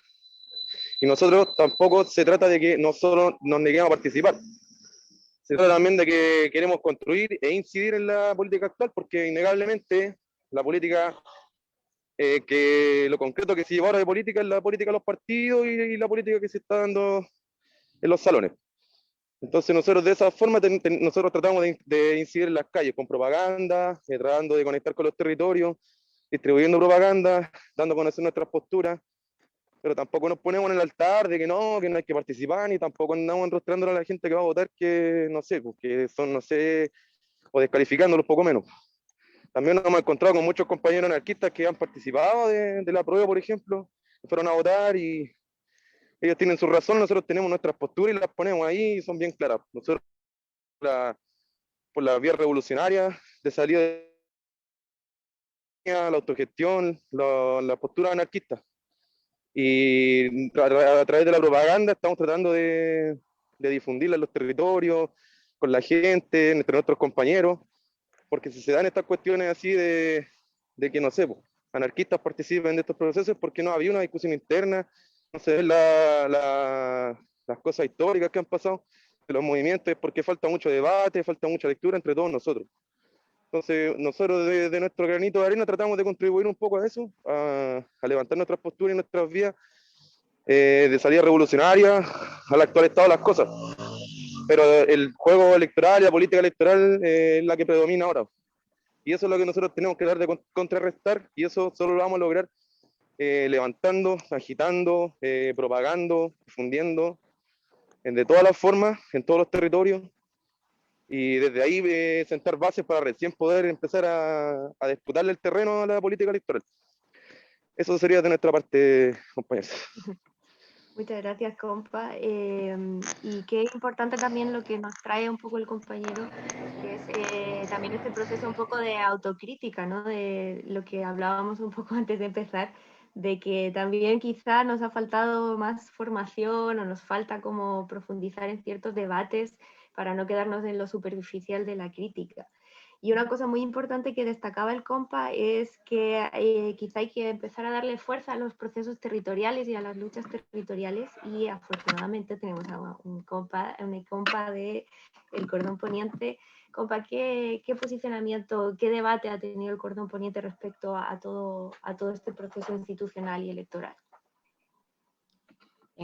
Y nosotros tampoco se trata de que nosotros nos neguemos a participar. Se trata también de que queremos construir e incidir en la política actual, porque innegablemente la política, que lo concreto que se lleva ahora de política es la política de los partidos y la política que se está dando en los salones. Entonces nosotros de esa forma nosotros tratamos de incidir en las calles con propaganda, tratando de conectar con los territorios, distribuyendo propaganda, dando a conocer nuestras posturas, pero tampoco nos ponemos en el altar de que no hay que participar, ni tampoco andamos enrostrándole a la gente que va a votar que no sé, que son, no sé, o descalificándolos poco menos. También nos hemos encontrado con muchos compañeros anarquistas que han participado de la prueba, por ejemplo, que fueron a votar y ellos tienen su razón, nosotros tenemos nuestras posturas y las ponemos ahí y son bien claras. Nosotros, por la vía revolucionaria de salida de la autogestión, la postura anarquista. Y a través de la propaganda estamos tratando de difundirla en los territorios, con la gente, entre nuestros compañeros, porque si se dan estas cuestiones así de que, no sé, anarquistas participen de estos procesos, porque no había una discusión interna, no se ven las cosas históricas que han pasado de los movimientos, es porque falta mucho debate, falta mucha lectura entre todos nosotros. Entonces, nosotros de nuestro granito de arena tratamos de contribuir un poco a eso, a levantar nuestras posturas y nuestras vías de salida revolucionaria al actual estado de las cosas. Pero el juego electoral y la política electoral es la que predomina ahora. Y eso es lo que nosotros tenemos que dar de contrarrestar, y eso solo lo vamos a lograr levantando, agitando, propagando, difundiendo, de todas las formas, en todos los territorios, y desde ahí sentar bases para recién poder empezar a disputarle el terreno a la política electoral. Eso sería de nuestra parte, compañeros. Muchas gracias, compa. Y qué importante también lo que nos trae un poco el compañero, que es también este proceso un poco de autocrítica, ¿no? De lo que hablábamos un poco antes de empezar, de que también quizá nos ha faltado más formación o nos falta como profundizar en ciertos debates para no quedarnos en lo superficial de la crítica. Y una cosa muy importante que destacaba el compa es que quizá hay que empezar a darle fuerza a los procesos territoriales y a las luchas territoriales, y afortunadamente tenemos a una compa de el Cordón Poniente. Compa, ¿qué posicionamiento, qué debate ha tenido el Cordón Poniente respecto a todo este proceso institucional y electoral?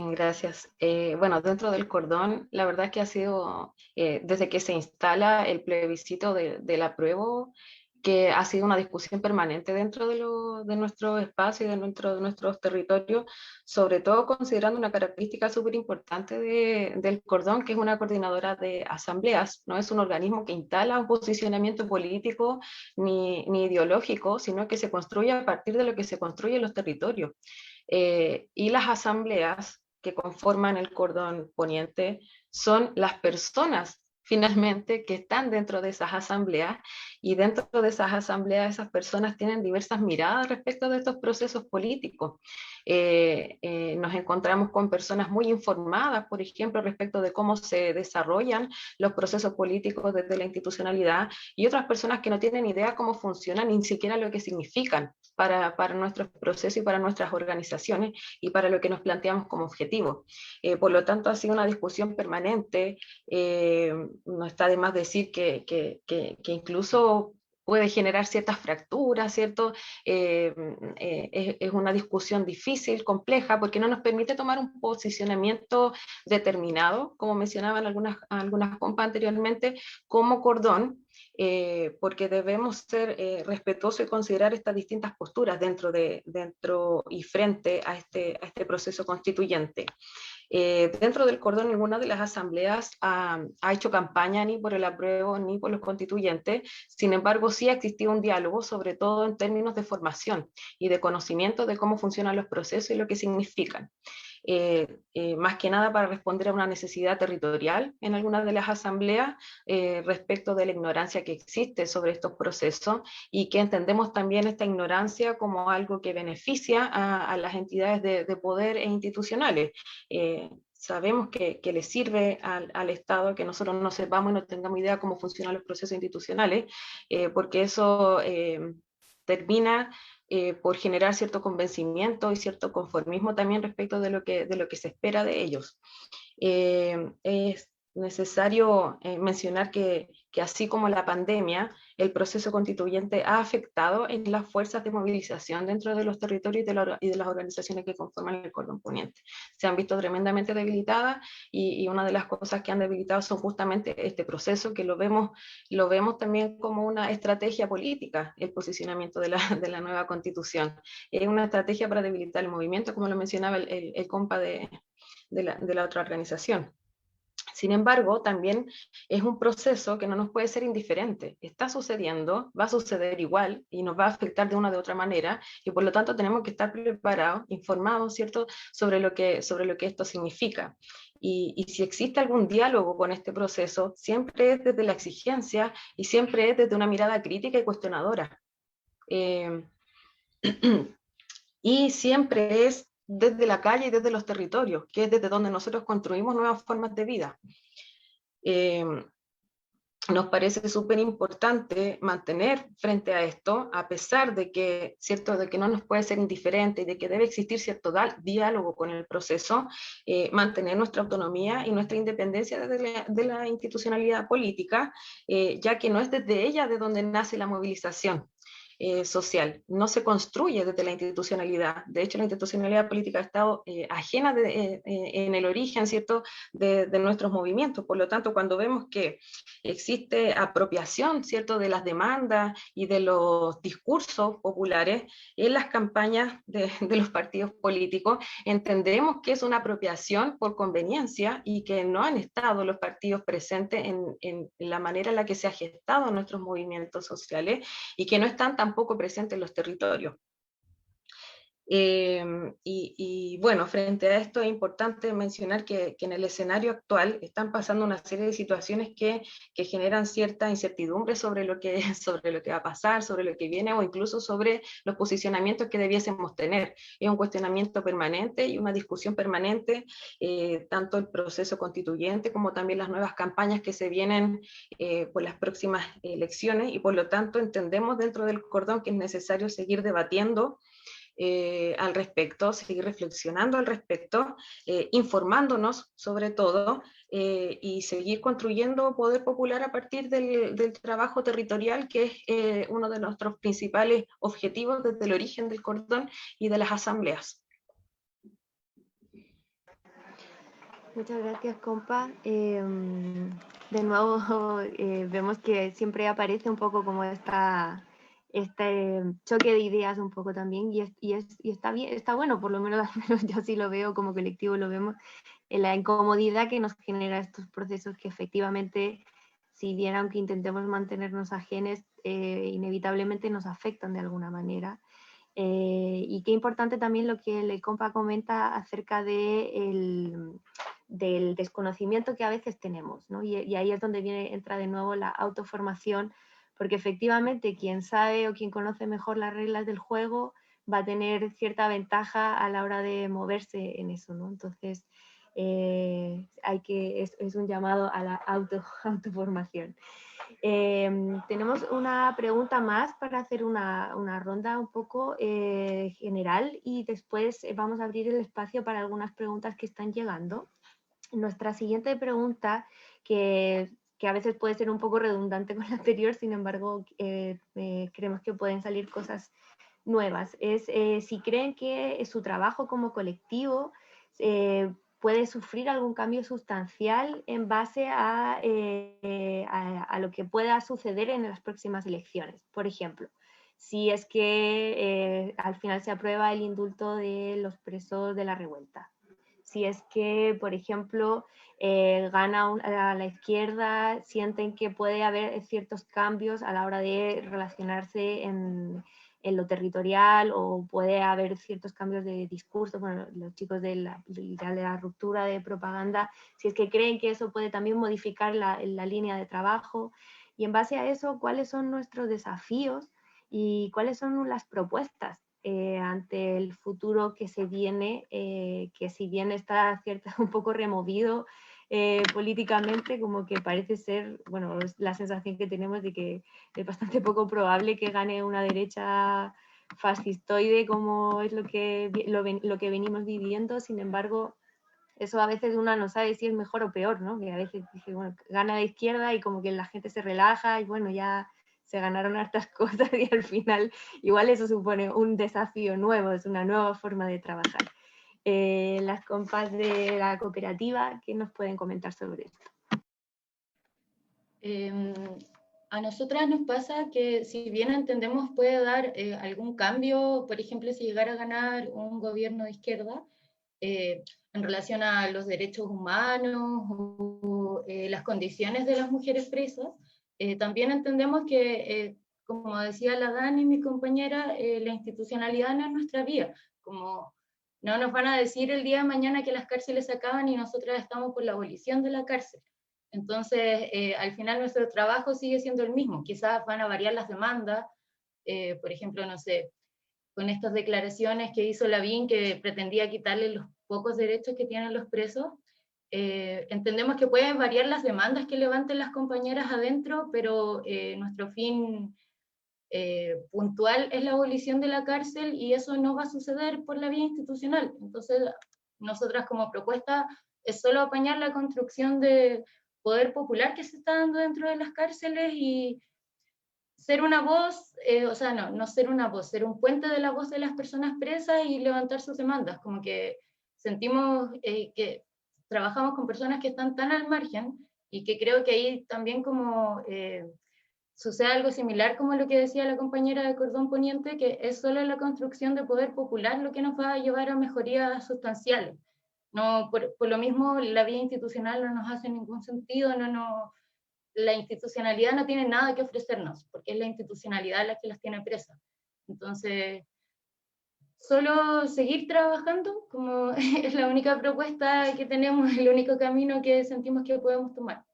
Gracias. Bueno, dentro del cordón, la verdad es que ha sido, desde que se instala el plebiscito del apruebo, que ha sido una discusión permanente dentro de nuestro espacio y dentro de nuestros territorios, sobre todo considerando una característica súper importante del cordón, que es una coordinadora de asambleas. No es un organismo que instala un posicionamiento político ni ideológico, sino que se construye a partir de lo que se construye en los territorios. Y las asambleas que conforman el cordón poniente son las personas finalmente que están dentro de esas asambleas, y dentro de esas asambleas esas personas tienen diversas miradas respecto de estos procesos políticos. Nos encontramos con personas muy informadas, por ejemplo, respecto de cómo se desarrollan los procesos políticos desde la institucionalidad, y otras personas que no tienen idea cómo funcionan, ni siquiera lo que significan para nuestros procesos y para nuestras organizaciones y para lo que nos planteamos como objetivo. Por lo tanto, ha sido una discusión permanente. No está de más decir que incluso puede generar ciertas fracturas, ¿cierto? Es una discusión difícil, compleja, porque no nos permite tomar un posicionamiento determinado, como mencionaban algunas compas anteriormente, como cordón, porque debemos ser respetuosos y considerar estas distintas posturas dentro y frente a este proceso constituyente. Dentro del cordón, ninguna de las asambleas ha hecho campaña ni por el apruebo ni por los constituyentes. Sin embargo, sí ha existido un diálogo, sobre todo en términos de formación y de conocimiento de cómo funcionan los procesos y lo que significan. Más que nada para responder a una necesidad territorial en algunas de las asambleas, respecto de la ignorancia que existe sobre estos procesos, y que entendemos también esta ignorancia como algo que beneficia a las entidades de poder e institucionales. Sabemos que le sirve al Estado que nosotros no sepamos y no tengamos idea cómo funcionan los procesos institucionales, porque eso termina por generar cierto convencimiento y cierto conformismo también respecto de lo que se espera de ellos. Es necesario mencionar que así como la pandemia, el proceso constituyente ha afectado en las fuerzas de movilización dentro de los territorios y de las organizaciones que conforman el cordón poniente. Se han visto tremendamente debilitadas, y una de las cosas que han debilitado son justamente este proceso, que lo vemos también como una estrategia política, el posicionamiento de la nueva constitución. Es una estrategia para debilitar el movimiento, como lo mencionaba el compa de la otra organización. Sin embargo, también es un proceso que no nos puede ser indiferente. Está sucediendo, va a suceder igual y nos va a afectar de una o de otra manera, y por lo tanto tenemos que estar preparados, informados, ¿cierto?, sobre lo que esto significa. Y si existe algún diálogo con este proceso, siempre es desde la exigencia y siempre es desde una mirada crítica y cuestionadora. Y siempre es desde la calle y desde los territorios, que es desde donde nosotros construimos nuevas formas de vida. Nos parece súper importante mantener frente a esto, a pesar de que, ¿cierto?, de que no nos puede ser indiferente y de que debe existir cierto diálogo con el proceso, mantener nuestra autonomía y nuestra independencia de la institucionalidad política, ya que no es desde ella de donde nace la movilización social, no se construye desde la institucionalidad. De hecho, la institucionalidad política ha estado ajena en el origen, ¿cierto?, de nuestros movimientos. Por lo tanto, cuando vemos que existe apropiación, ¿cierto?, de las demandas y de los discursos populares en las campañas de los partidos políticos, entendemos que es una apropiación por conveniencia y que no han estado los partidos presentes en la manera en la que se ha gestado nuestros movimientos sociales, y que no están tampoco presentes en los territorios. Y bueno, frente a esto es importante mencionar que en el escenario actual están pasando una serie de situaciones que generan cierta incertidumbre sobre lo que va a pasar, sobre lo que viene o incluso sobre los posicionamientos que debiésemos tener. Es un cuestionamiento permanente y una discusión permanente, tanto el proceso constituyente como también las nuevas campañas que se vienen por las próximas elecciones, y por lo tanto entendemos dentro del cordón que es necesario seguir debatiendo al respecto, seguir reflexionando al respecto, informándonos sobre todo, y seguir construyendo poder popular a partir del trabajo territorial, que es uno de nuestros principales objetivos desde el origen del cordón y de las asambleas. Muchas gracias, compa. De nuevo, vemos que siempre aparece un poco como este choque de ideas un poco también, y está bien, está bueno, por lo menos, al menos yo sí lo veo, como colectivo lo vemos, en la incomodidad que nos genera estos procesos que efectivamente, si bien aunque intentemos mantenernos ajenes, inevitablemente nos afectan de alguna manera. Y qué importante también lo que el compa comenta acerca del desconocimiento que a veces tenemos, ¿no? Y ahí es donde entra de nuevo la autoformación, porque efectivamente quien sabe o quien conoce mejor las reglas del juego va a tener cierta ventaja a la hora de moverse en eso, ¿no? Entonces, es un llamado a la autoformación. Tenemos una pregunta más para hacer una ronda un poco general, y después vamos a abrir el espacio para algunas preguntas que están llegando. Nuestra siguiente pregunta, que a veces puede ser un poco redundante con la anterior, sin embargo, creemos que pueden salir cosas nuevas, es si creen que su trabajo como colectivo puede sufrir algún cambio sustancial en base a lo que pueda suceder en las próximas elecciones. Por ejemplo, si es que al final se aprueba el indulto de los presos de la revuelta. Si es que, por ejemplo, gana a la izquierda, sienten que puede haber ciertos cambios a la hora de relacionarse en lo territorial, o puede haber ciertos cambios de discurso, bueno, los chicos de la ruptura de propaganda, si es que creen que eso puede también modificar la línea de trabajo, y en base a eso, ¿cuáles son nuestros desafíos y cuáles son las propuestas ante el futuro que se viene, que si bien está un poco removido políticamente, como que parece ser, bueno, es la sensación que tenemos de que es bastante poco probable que gane una derecha fascistoide, como es lo que venimos viviendo. Sin embargo, eso a veces uno no sabe si es mejor o peor, ¿no? Que a veces dice, bueno, gana la izquierda y como que la gente se relaja y bueno, ya se ganaron hartas cosas, y al final igual eso supone un desafío nuevo, es una nueva forma de trabajar. Las compas de la cooperativa, ¿qué nos pueden comentar sobre esto? A nosotras nos pasa que, si bien entendemos puede dar algún cambio, por ejemplo, si llegara a ganar un gobierno de izquierda, en relación a los derechos humanos o las condiciones de las mujeres presas, también entendemos que, como decía la Dani, mi compañera, la institucionalidad no es nuestra vía, como no nos van a decir el día de mañana que las cárceles se acaban y nosotras estamos por la abolición de la cárcel. Entonces, al final nuestro trabajo sigue siendo el mismo. Quizás van a variar las demandas, por ejemplo, no sé, con estas declaraciones que hizo Lavín, que pretendía quitarle los pocos derechos que tienen los presos. Entendemos que pueden variar las demandas que levanten las compañeras adentro, pero nuestro fin puntual es la abolición de la cárcel, y eso no va a suceder por la vía institucional. Entonces, nosotras como propuesta es solo apañar la construcción de poder popular que se está dando dentro de las cárceles y ser una voz, o sea, no ser una voz, ser un puente de la voz de las personas presas y levantar sus demandas. Como que sentimos que trabajamos con personas que están tan al margen, y que creo que ahí también como sucede algo similar como lo que decía la compañera de Cordón Poniente, que es solo la construcción de poder popular lo que nos va a llevar a mejorías sustanciales. No, por lo mismo, la vía institucional no nos hace ningún sentido, la institucionalidad no tiene nada que ofrecernos, porque es la institucionalidad la que las tiene presas. Entonces, solo seguir trabajando, como es la única propuesta que tenemos, el único camino que sentimos que podemos tomar.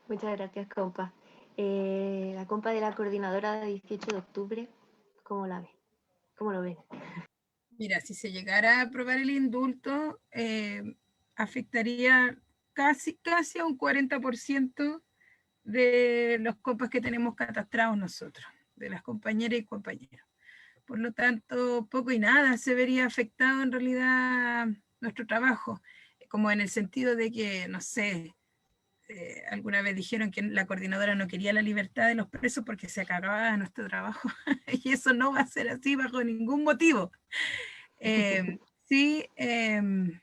Muchas gracias, compa. La compa de la coordinadora de 18 de octubre, ¿cómo la ve? ¿Cómo lo ven? Mira, si se llegara a aprobar el indulto, afectaría casi a un 40% de los compas que tenemos catastrados nosotros, de las compañeras y compañeros. Por lo tanto, poco y nada se vería afectado en realidad nuestro trabajo, como en el sentido de que, no sé, alguna vez dijeron que la coordinadora no quería la libertad de los presos porque se acababa nuestro trabajo, y eso no va a ser así bajo ningún motivo. Sí, ¿qué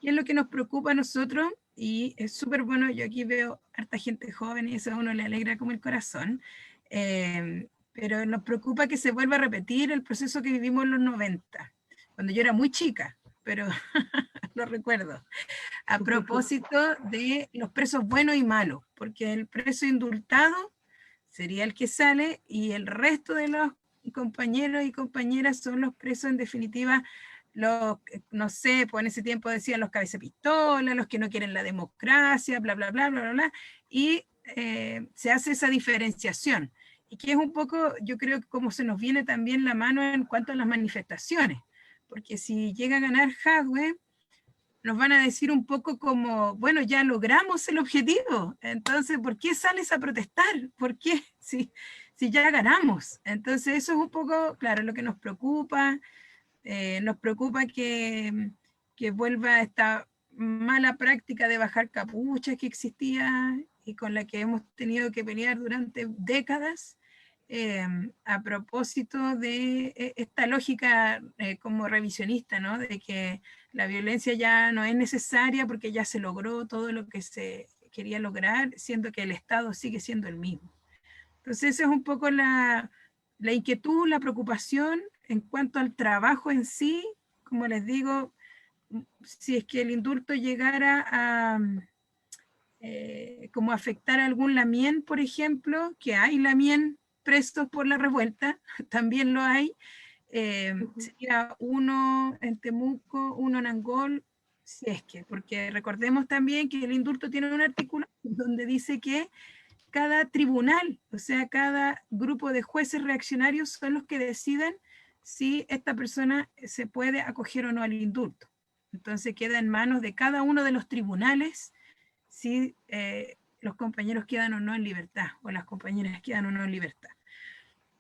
es lo que nos preocupa a nosotros? Y es súper bueno, yo aquí veo harta gente joven y eso a uno le alegra como el corazón, pero nos preocupa que se vuelva a repetir el proceso que vivimos en los 90, cuando yo era muy chica, pero lo recuerdo, a propósito de los presos buenos y malos, porque el preso indultado sería el que sale y el resto de los compañeros y compañeras son los presos en definitiva, los, no sé, pues en ese tiempo decían los cabecepistolas, los que no quieren la democracia, bla, bla, bla, bla, bla, bla, y se hace esa diferenciación. Y que es un poco, yo creo que como se nos viene también la mano en cuanto a las manifestaciones, porque si llega a ganar Jadwe, nos van a decir un poco como, bueno, ya logramos el objetivo, entonces, ¿por qué sales a protestar? ¿Por qué? Si ya ganamos. Entonces, eso es un poco, claro, lo que nos preocupa que vuelva esta mala práctica de bajar capuchas que existía y con la que hemos tenido que pelear durante décadas, a propósito de esta lógica como revisionista, ¿no? De que la violencia ya no es necesaria porque ya se logró todo lo que se quería lograr, siendo que el Estado sigue siendo el mismo. Entonces, esa es un poco la inquietud, la preocupación en cuanto al trabajo en sí. Como les digo, si es que el indulto llegara a como afectar a algún lamien, por ejemplo, que hay lamien presos por la revuelta, también lo hay, sería uno en Temuco, uno en Angol, si es que, porque recordemos también que el indulto tiene un artículo donde dice que cada tribunal, o sea, cada grupo de jueces reaccionarios son los que deciden si esta persona se puede acoger o no al indulto. Entonces queda en manos de cada uno de los tribunales si los compañeros quedan o no en libertad, o las compañeras quedan o no en libertad.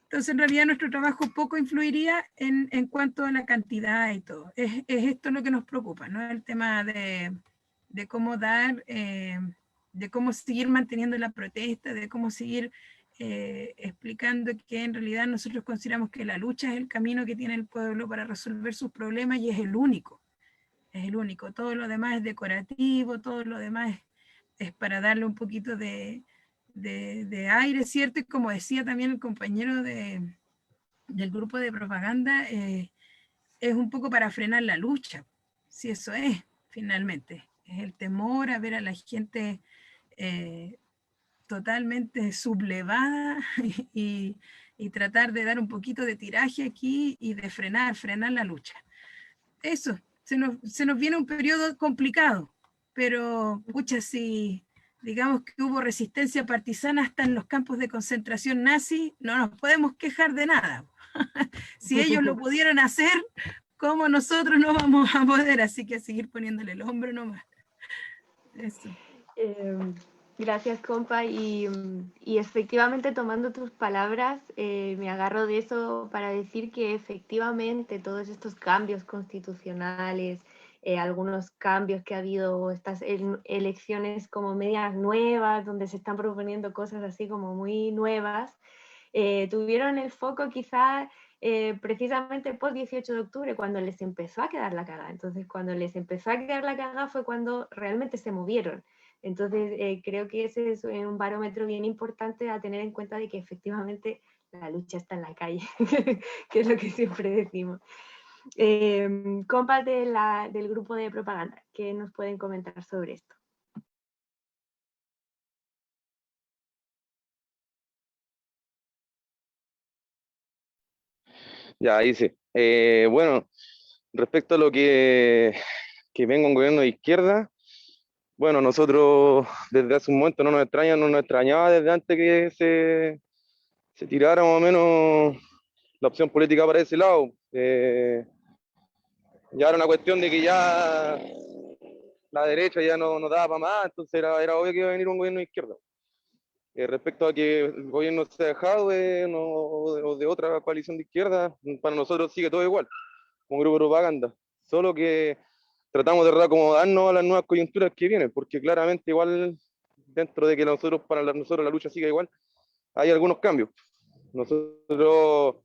Entonces, en realidad, nuestro trabajo poco influiría en cuanto a la cantidad y todo. Es esto lo que nos preocupa, ¿no? El tema de cómo dar, de cómo seguir manteniendo la protesta, de cómo seguir explicando que en realidad nosotros consideramos que la lucha es el camino que tiene el pueblo para resolver sus problemas y es el único. Es el único. Todo lo demás es decorativo, todo lo demás es para darle un poquito de aire, ¿cierto? Y como decía también el compañero del grupo de propaganda, es un poco para frenar la lucha, si eso es, finalmente. Es el temor a ver a la gente totalmente sublevada y tratar de dar un poquito de tiraje aquí y de frenar la lucha. Eso, se nos viene un periodo complicado, pero pucha, si digamos que hubo resistencia partisana hasta en los campos de concentración nazi, no nos podemos quejar de nada. Si ellos lo pudieron hacer, ¿cómo nosotros no vamos a poder? Así que a seguir poniéndole el hombro nomás. Eso. Gracias, compa. Y efectivamente, tomando tus palabras, me agarro de eso para decir que efectivamente todos estos cambios constitucionales, algunos cambios que ha habido, estas elecciones como medias nuevas, donde se están proponiendo cosas así como muy nuevas, tuvieron el foco quizás precisamente post 18 de octubre, cuando les empezó a quedar la cagada. Entonces, cuando les empezó a quedar la cagada fue cuando realmente se movieron. Entonces, creo que ese es un barómetro bien importante a tener en cuenta de que efectivamente la lucha está en la calle, que es lo que siempre decimos. Compas del grupo de propaganda, ¿qué nos pueden comentar sobre esto? Ya, ahí sí. Bueno, respecto a lo que venga un gobierno de izquierda, bueno, nosotros desde hace un momento no nos extraña, no nos extrañaba desde antes que se tirara más o menos la opción política para ese lado. Ya era una cuestión de que ya la derecha ya no daba para más, entonces era obvio que iba a venir un gobierno de izquierda. Respecto a que el gobierno se ha dejado o de otra coalición de izquierda, para nosotros sigue todo igual, como grupo de propaganda, solo que tratamos de reacomodarnos a las nuevas coyunturas que vienen, porque claramente igual dentro de que nosotros la lucha sigue igual, hay algunos cambios. Nosotros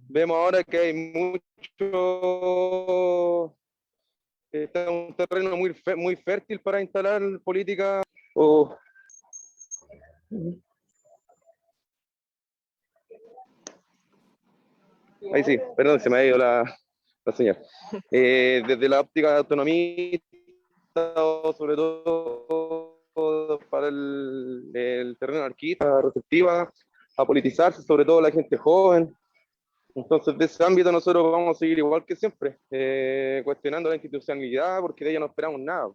vemos ahora que hay mucho, está un terreno muy fértil para instalar política. Ahí sí, perdón, se me ha ido la señal. Desde la óptica de autonomía, sobre todo para el terreno anarquista, receptiva, a politizarse, sobre todo la gente joven. Entonces, de ese ámbito nosotros vamos a seguir igual que siempre, cuestionando la institucionalidad, porque de ella no esperamos nada,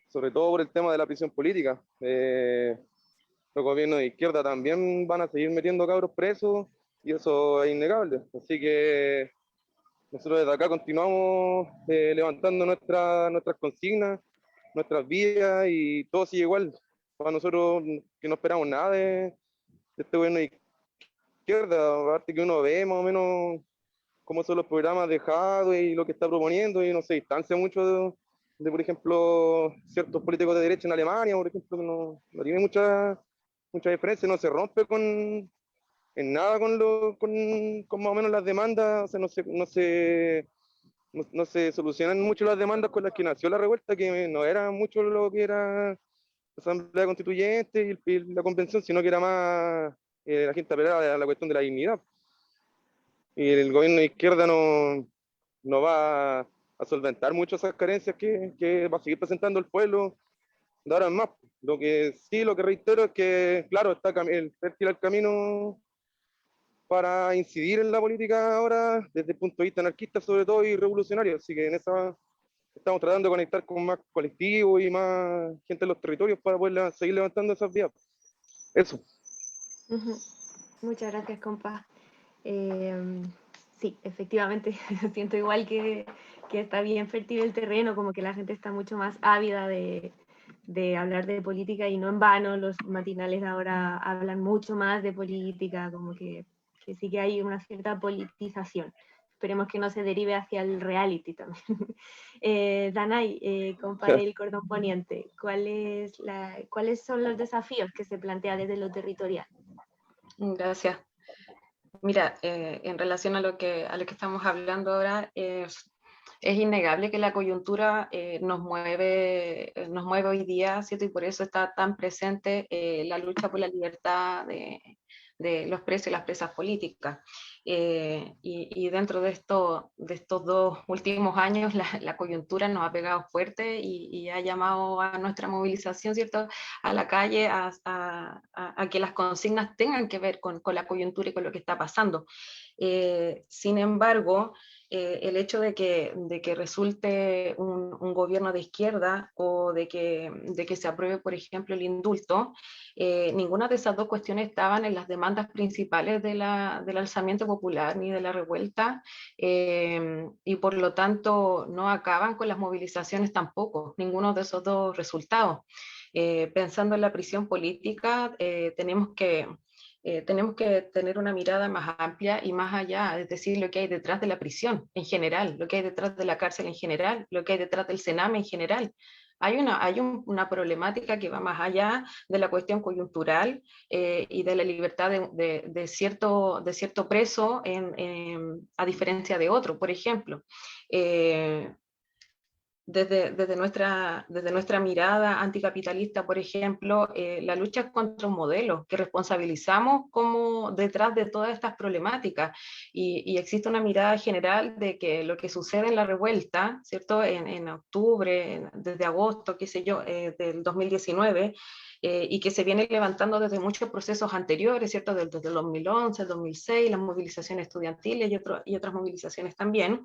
sobre todo por el tema de la prisión política. Los gobiernos de izquierda también van a seguir metiendo cabros presos, y eso es innegable. Así que nosotros desde acá continuamos levantando nuestras consignas, nuestras vías, y todo sigue igual. Para nosotros, que no esperamos nada de este gobierno de izquierda, aparte que uno ve más o menos cómo son los programas de Jadwe y lo que está proponiendo, y no se distancia mucho por ejemplo, ciertos políticos de derecha en Alemania, por ejemplo, que no tiene mucha diferencia, no se rompe en nada con más o menos las demandas, o sea, no se solucionan mucho las demandas con las que nació la revuelta, que no era mucho lo que era la Asamblea Constituyente y la Convención, sino que era más la gente apelaba a la cuestión de la dignidad. Y el gobierno de izquierda no va a solventar mucho esas carencias que va a seguir presentando el pueblo de ahora en más. Lo que reitero es que, claro, está fértil el camino para incidir en la política ahora desde el punto de vista anarquista sobre todo y revolucionario, así que en esa estamos tratando de conectar con más colectivos y más gente en los territorios para poder seguir levantando esas vías. Eso. Muchas gracias, compa. Sí, efectivamente, siento igual que está bien fértil el terreno, como que la gente está mucho más ávida de hablar de política, y no en vano los matinales ahora hablan mucho más de política, como que sí que hay una cierta politización. Esperemos que no se derive hacia el reality también. Danay, compa del Cordón Poniente, ¿cuáles son los desafíos que se plantean desde lo territorial? Gracias. Mira, en relación a lo que estamos hablando ahora, es innegable que la coyuntura nos mueve hoy día, ¿cierto? Y por eso está tan presente la lucha por la libertad de los presos y las presas políticas. Y dentro de estos 2 últimos años, la coyuntura nos ha pegado fuerte y ha llamado a nuestra movilización, ¿cierto?, a la calle, a que las consignas tengan que ver con la coyuntura y con lo que está pasando. Sin embargo, el hecho de que resulte un gobierno de izquierda o de que se apruebe, por ejemplo, el indulto, ninguna de esas 2 cuestiones estaban en las demandas principales del alzamiento popular ni de la revuelta, y por lo tanto no acaban con las movilizaciones tampoco, ninguno de esos 2 resultados. Pensando en la prisión política, tenemos que tener una mirada más amplia y más allá, es decir, lo que hay detrás de la prisión en general, lo que hay detrás de la cárcel en general, lo que hay detrás del Sename en general. Hay una problemática que va más allá de la cuestión coyuntural y de la libertad de cierto preso a diferencia de otro. Por ejemplo, desde nuestra mirada anticapitalista, por ejemplo, la lucha contra un modelo que responsabilizamos como detrás de todas estas problemáticas. Y existe una mirada general de que lo que sucede en la revuelta, ¿cierto? En octubre, desde agosto, qué sé yo, del 2019, y que se viene levantando desde muchos procesos anteriores, ¿cierto? Desde el 2011, el 2006, las movilizaciones estudiantiles y otras movilizaciones también.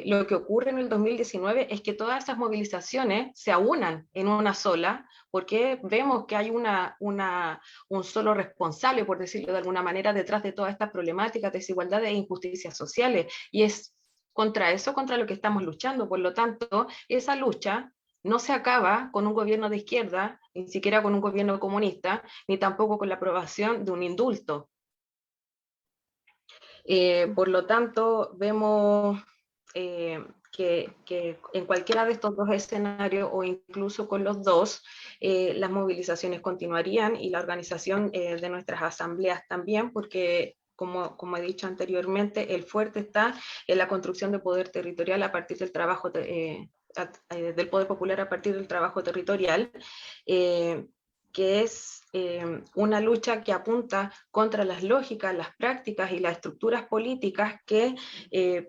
Lo que ocurre en el 2019 es que todas estas movilizaciones se aunan en una sola, porque vemos que hay un solo responsable, por decirlo de alguna manera, detrás de todas estas problemáticas, desigualdades e injusticias sociales, y es contra eso, contra lo que estamos luchando. Por lo tanto, esa lucha no se acaba con un gobierno de izquierda, ni siquiera con un gobierno comunista, ni tampoco con la aprobación de un indulto. Por lo tanto, vemos que en cualquiera de estos dos escenarios, o incluso con los dos, las movilizaciones continuarían y la organización de nuestras asambleas también, porque como he dicho anteriormente, el fuerte está en la construcción de poder territorial a partir del trabajo del poder popular a partir del trabajo territorial, que es una lucha que apunta contra las lógicas, las prácticas y las estructuras políticas que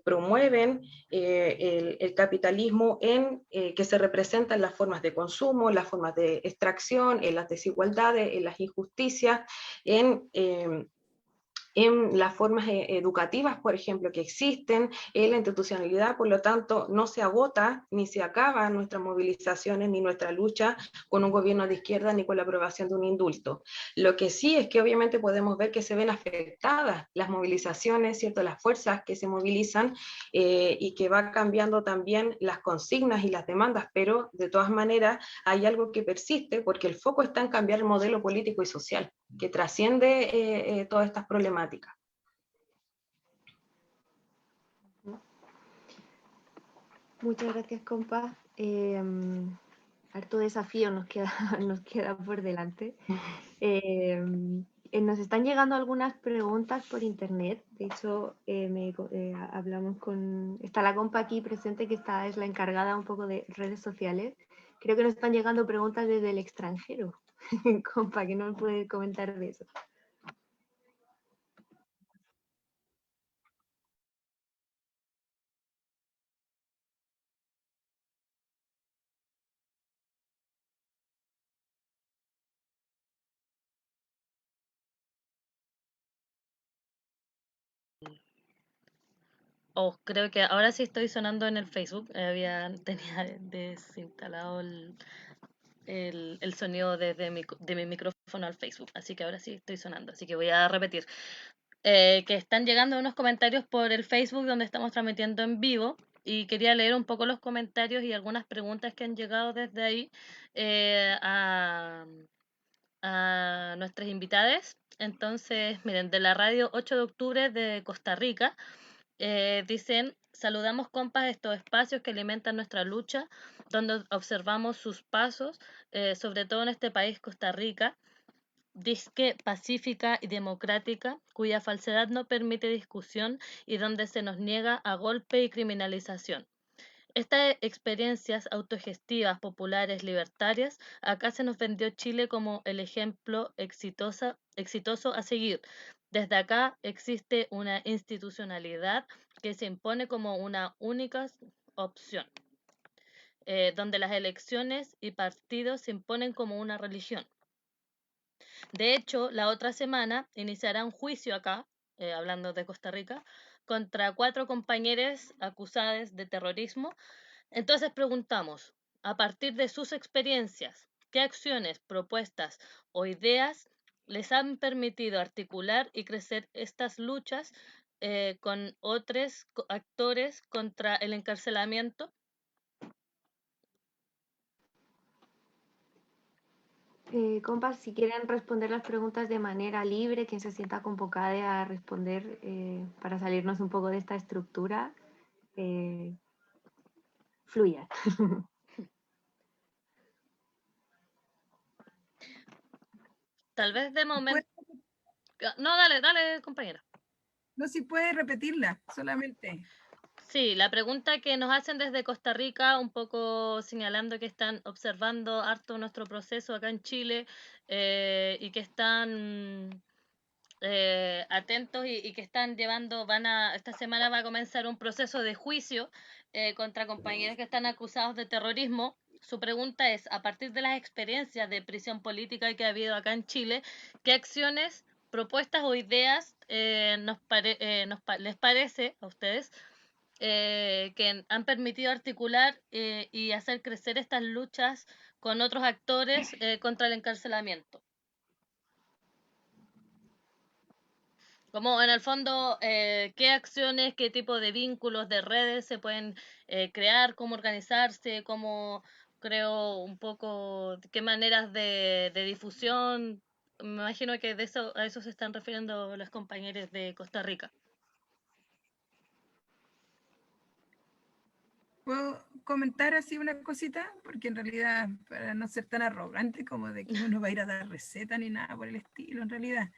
promueven el capitalismo que se representa en las formas de consumo, en las formas de extracción, en las desigualdades, en las injusticias, en las formas educativas, por ejemplo, que existen, en la institucionalidad. Por lo tanto, no se agota ni se acaba nuestras movilizaciones ni nuestra lucha con un gobierno de izquierda ni con la aprobación de un indulto. Lo que sí es que obviamente podemos ver que se ven afectadas las movilizaciones, ¿cierto? Las fuerzas que se movilizan, y que va cambiando también las consignas y las demandas, pero de todas maneras hay algo que persiste porque el foco está en cambiar el modelo político y social, que trasciende todas estas problemáticas. Muchas gracias, compa. Harto desafío nos queda por delante. Nos están llegando algunas preguntas por internet. De hecho, hablamos está la compa aquí presente, que es la encargada un poco de redes sociales. Creo que nos están llegando preguntas desde el extranjero. Compa, ¿qué nos puede comentar de eso? Oh, creo que ahora sí estoy sonando en el Facebook. Tenía desinstalado el sonido de mi micrófono al Facebook, así que ahora sí estoy sonando. Así que voy a repetir. Que están llegando unos comentarios por el Facebook donde estamos transmitiendo en vivo, y quería leer un poco los comentarios y algunas preguntas que han llegado desde ahí a nuestras invitadas. Entonces, miren, de la radio 8 de octubre de Costa Rica, dicen: saludamos, compas, estos espacios que alimentan nuestra lucha, donde observamos sus pasos, sobre todo en este país, Costa Rica, disque pacífica y democrática, cuya falsedad no permite discusión y donde se nos niega a golpe y criminalización. Estas experiencias autogestivas, populares, libertarias, acá se nos vendió Chile como el ejemplo exitoso a seguir. Desde acá existe una institucionalidad que se impone como una única opción, donde las elecciones y partidos se imponen como una religión. De hecho, la otra semana iniciará un juicio acá, hablando de Costa Rica, contra 4 compañeros acusados de terrorismo. Entonces preguntamos, a partir de sus experiencias, ¿qué acciones, propuestas o ideas les han permitido articular y crecer estas luchas con otros actores contra el encarcelamiento? Compas, si quieren responder las preguntas de manera libre, quien se sienta convocada a responder para salirnos un poco de esta estructura, fluya. Tal vez de momento... No, dale, compañera. No, si puede repetirla, solamente. Sí, la pregunta que nos hacen desde Costa Rica, un poco señalando que están observando harto nuestro proceso acá en Chile y que están atentos y que están llevando, esta semana va a comenzar un proceso de juicio contra compañeros que están acusados de terrorismo. Su pregunta es, a partir de las experiencias de prisión política que ha habido acá en Chile, ¿qué acciones, propuestas o ideas les parece a ustedes que han permitido articular y hacer crecer estas luchas con otros actores contra el encarcelamiento? Como en el fondo, qué acciones, qué tipo de vínculos, de redes se pueden crear, cómo organizarse, cómo creo un poco, qué maneras de difusión. Me imagino que a eso se están refiriendo los compañeros de Costa Rica. ¿Puedo comentar así una cosita? Porque en realidad, para no ser tan arrogante como de que uno va a ir a dar receta ni nada por el estilo, en realidad,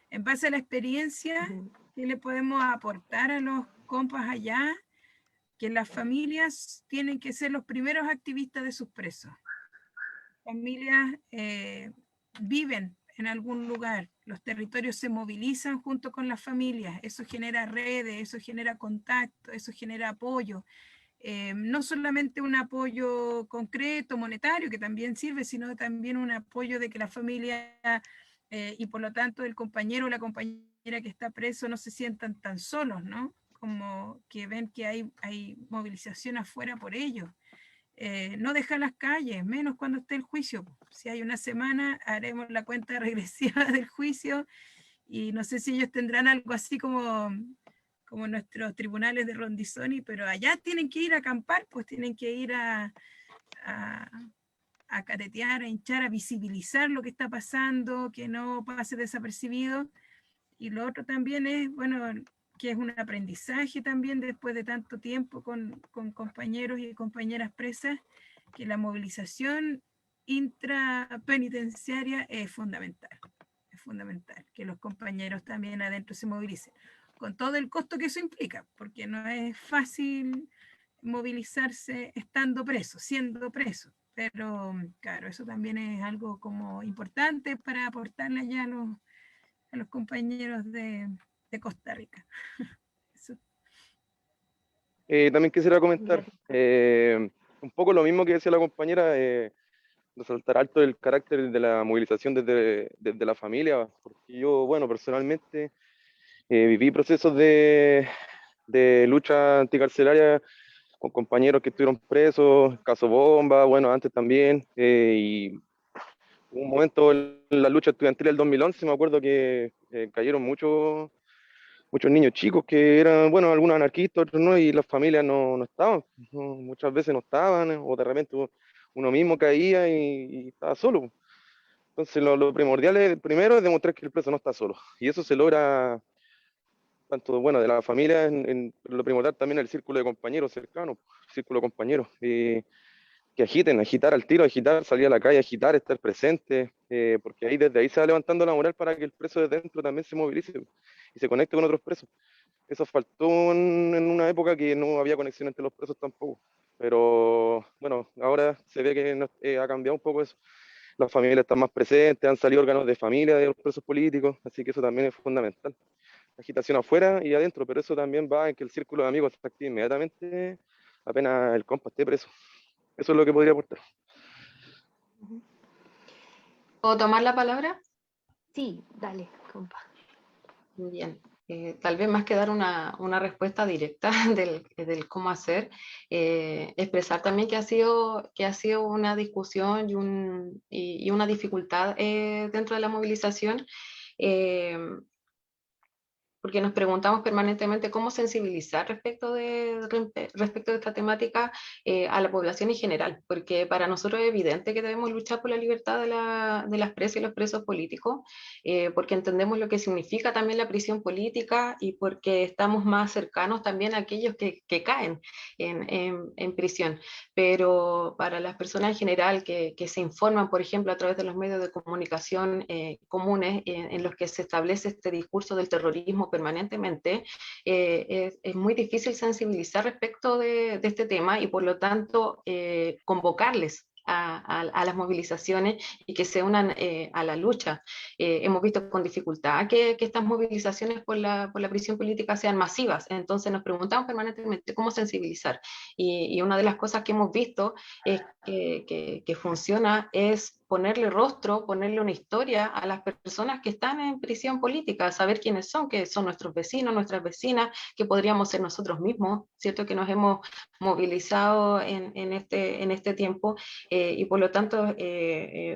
en base a la experiencia que le podemos aportar a los compas allá, que las familias tienen que ser los primeros activistas de sus presos. Familias viven en algún lugar, los territorios se movilizan junto con las familias, eso genera redes, eso genera contacto, eso genera apoyo. No solamente un apoyo concreto, monetario, que también sirve, sino también un apoyo de que la familia y por lo tanto el compañero o la compañera que está preso no se sientan tan solos, ¿no? Como que ven que hay movilización afuera por ellos. No dejar las calles, menos cuando esté el juicio. Si hay una semana, haremos la cuenta regresiva del juicio y no sé si ellos tendrán algo así como nuestros tribunales de Rondizoni, pero allá tienen que ir a acampar, pues tienen que ir a caretear, a hinchar, a visibilizar lo que está pasando, que no pase desapercibido. Y lo otro también es, bueno, que es un aprendizaje también después de tanto tiempo con compañeros y compañeras presas, que la movilización intrapenitenciaria es fundamental. Es fundamental que los compañeros también adentro se movilicen, con todo el costo que eso implica, porque no es fácil movilizarse estando preso, siendo preso. Pero claro, eso también es algo como importante para aportarle allá a los compañeros de Costa Rica. También quisiera comentar un poco lo mismo que decía la compañera, resaltar alto el carácter de la movilización desde la familia, porque yo, bueno, personalmente viví procesos de lucha anticarcelaria con compañeros que estuvieron presos, caso Bomba, bueno, antes también, y hubo un momento en la lucha estudiantil del 2011, me acuerdo que cayeron muchos niños chicos que eran, bueno, algunos anarquistas, otros no, y las familias no estaban, muchas veces no estaban, o de repente uno mismo caía y estaba solo. Entonces lo primordial primero es demostrar que el preso no está solo, y eso se logra tanto, bueno, de la familia, en lo primordial también el círculo de compañeros cercanos, círculo de compañeros, que agitar al tiro, agitar, salir a la calle, agitar, estar presente, porque desde ahí se va levantando la moral para que el preso de dentro también se movilice y se conecte con otros presos. Eso faltó en una época que no había conexión entre los presos tampoco, pero bueno, ahora se ve que ha cambiado un poco eso. Las familias están más presentes, han salido órganos de familia de los presos políticos, así que eso también es fundamental. Agitación afuera y adentro, pero eso también va en que el círculo de amigos se active inmediatamente apenas el compa esté preso. Eso es lo que podría aportar. ¿Puedo tomar la palabra? Sí, dale, compa. Muy bien. Tal vez más que dar una respuesta directa del cómo hacer, expresar también que ha sido una discusión y una dificultad dentro de la movilización, porque nos preguntamos permanentemente cómo sensibilizar respecto de esta temática a la población en general, porque para nosotros es evidente que debemos luchar por la libertad de las presas y los presos políticos, porque entendemos lo que significa también la prisión política y porque estamos más cercanos también a aquellos que caen en prisión. Pero para las personas en general que se informan, por ejemplo, a través de los medios de comunicación comunes en los que se establece este discurso del terrorismo permanentemente, es muy difícil sensibilizar respecto de este tema y por lo tanto convocarles a las movilizaciones y que se unan a la lucha. Hemos visto con dificultad que estas movilizaciones por la prisión política sean masivas, entonces nos preguntamos permanentemente cómo sensibilizar. Y una de las cosas que hemos visto es que funciona es ponerle rostro, ponerle una historia a las personas que están en prisión política, saber quiénes son, que son nuestros vecinos, nuestras vecinas, que podríamos ser nosotros mismos, ¿cierto? Que nos hemos movilizado en este tiempo y por lo tanto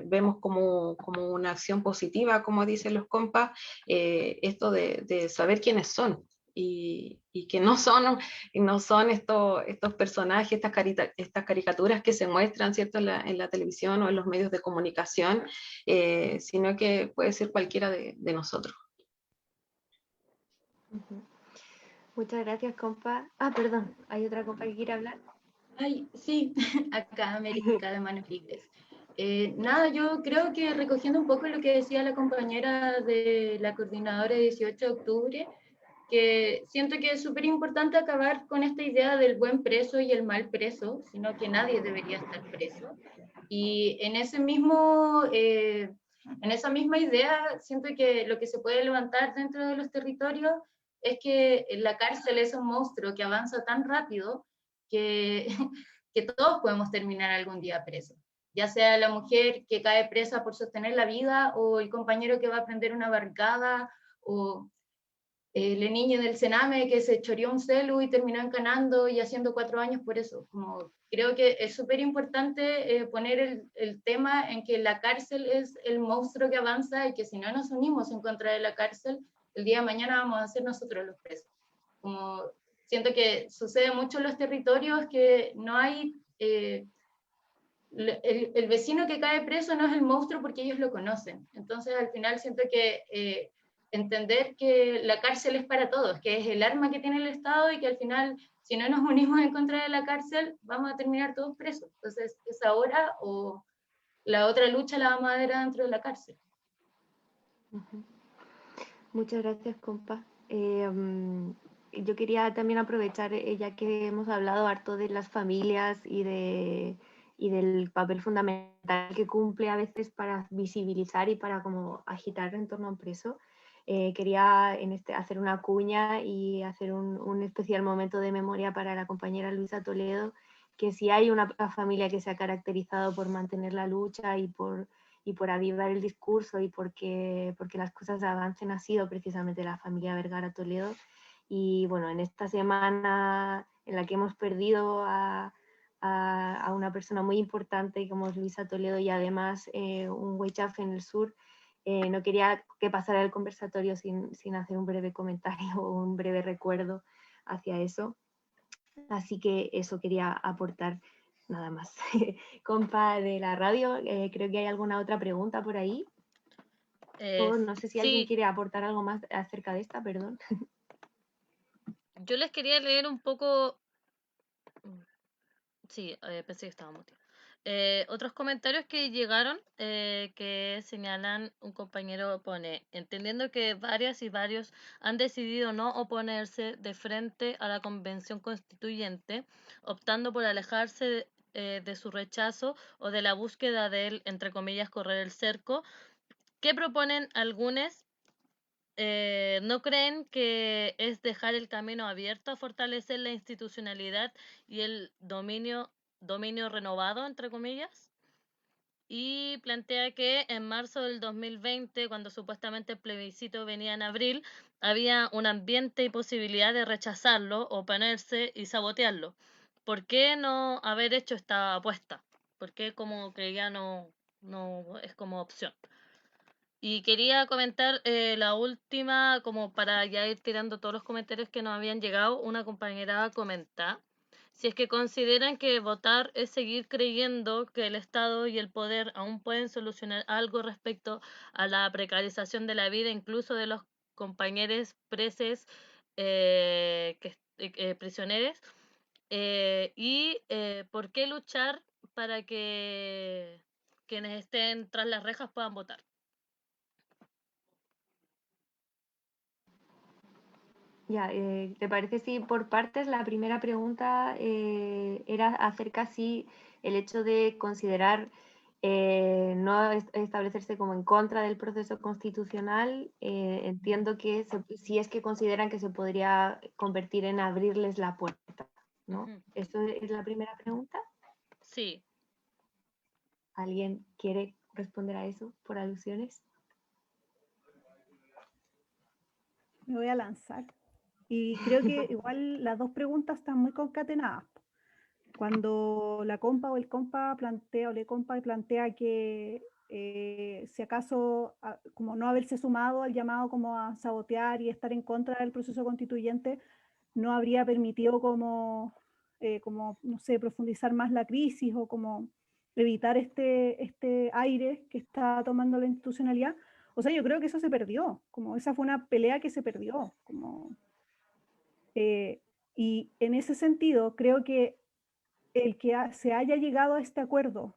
vemos como una acción positiva, como dicen los compas, esto de saber quiénes son. Y que no son estos personajes, estas caricaturas que se muestran, ¿cierto? En la televisión o en los medios de comunicación, sino que puede ser cualquiera de nosotros. Muchas gracias, compa. Ah, perdón, hay otra compa que quiere hablar. Ay, sí, acá América de Manos Libres. Nada, yo creo que recogiendo un poco lo que decía la compañera de la coordinadora de 18 de octubre, que siento que es súper importante acabar con esta idea del buen preso y el mal preso, sino que nadie debería estar preso. Y en esa misma idea, siento que lo que se puede levantar dentro de los territorios es que la cárcel es un monstruo que avanza tan rápido que, que todos podemos terminar algún día presos, ya sea la mujer que cae presa por sostener la vida, o el compañero que va a prender una barricada, o el niño del Sename que se choreó un celu y terminó encanando y haciendo 4 años por eso. Como, creo que es súper importante poner el tema en que la cárcel es el monstruo que avanza y que si no nos unimos en contra de la cárcel, el día de mañana vamos a ser nosotros los presos. Como, siento que sucede mucho en los territorios que no hay... el vecino que cae preso no es el monstruo porque ellos lo conocen. Entonces, al final siento que entender que la cárcel es para todos, que es el arma que tiene el Estado y que al final, si no nos unimos en contra de la cárcel, vamos a terminar todos presos. Entonces, es ahora o la otra lucha la vamos a dar dentro de la cárcel. Muchas gracias, compa. Yo quería también aprovechar, ya que hemos hablado harto de las familias y del papel fundamental que cumple a veces para visibilizar y para como agitar en torno a un preso. Quería hacer una cuña y hacer un especial momento de memoria para la compañera Luisa Toledo, que si hay una familia que se ha caracterizado por mantener la lucha y por avivar el discurso y porque las cosas avancen, ha sido precisamente la familia Vergara Toledo. Y bueno, en esta semana en la que hemos perdido a una persona muy importante como es Luisa Toledo y además un huechaf en el sur, no quería que pasara el conversatorio sin hacer un breve comentario o un breve recuerdo hacia eso. Así que eso quería aportar, nada más. Compa de la radio, creo que hay alguna otra pregunta por ahí. O no sé si alguien quiere aportar algo más acerca de esta, perdón. Yo les quería leer un poco... Sí, pensé que estaba muteado. Otros comentarios que llegaron que señalan, un compañero pone, entendiendo que varias y varios han decidido no oponerse de frente a la convención constituyente, optando por alejarse de su rechazo o de la búsqueda de él, entre comillas, correr el cerco, ¿qué proponen algunos? ¿No creen que es dejar el camino abierto a fortalecer la institucionalidad y el dominio renovado, entre comillas? Y plantea que en marzo del 2020, cuando supuestamente el plebiscito venía en abril, había un ambiente y posibilidad de rechazarlo, oponerse y sabotearlo. ¿Por qué no haber hecho esta apuesta? ¿Por qué como que ya no es como opción? Y quería comentar la última, como para ya ir tirando todos los comentarios que nos habían llegado. Una compañera comenta, si es que consideran que votar es seguir creyendo que el Estado y el poder aún pueden solucionar algo respecto a la precarización de la vida, incluso de los compañeros presos, prisioneros, y por qué luchar para que quienes estén tras las rejas puedan votar. Ya, ¿te parece si por partes la primera pregunta era acerca si el hecho de considerar no establecerse como en contra del proceso constitucional, entiendo que si es que consideran que se podría convertir en abrirles la puerta, ¿no? Ujú. ¿Eso es la primera pregunta? Sí. ¿Alguien quiere responder a eso por alusiones? Me voy a lanzar. Y creo que igual las dos preguntas están muy concatenadas. Cuando la compa o el compa plantea, o le compa plantea que si acaso como no haberse sumado al llamado como a sabotear y estar en contra del proceso constituyente no habría permitido como, como no sé, profundizar más la crisis o como evitar este aire que está tomando la institucionalidad. O sea, yo creo que eso se perdió, como esa fue una pelea que se perdió, como, y en ese sentido creo que el que se haya llegado a este acuerdo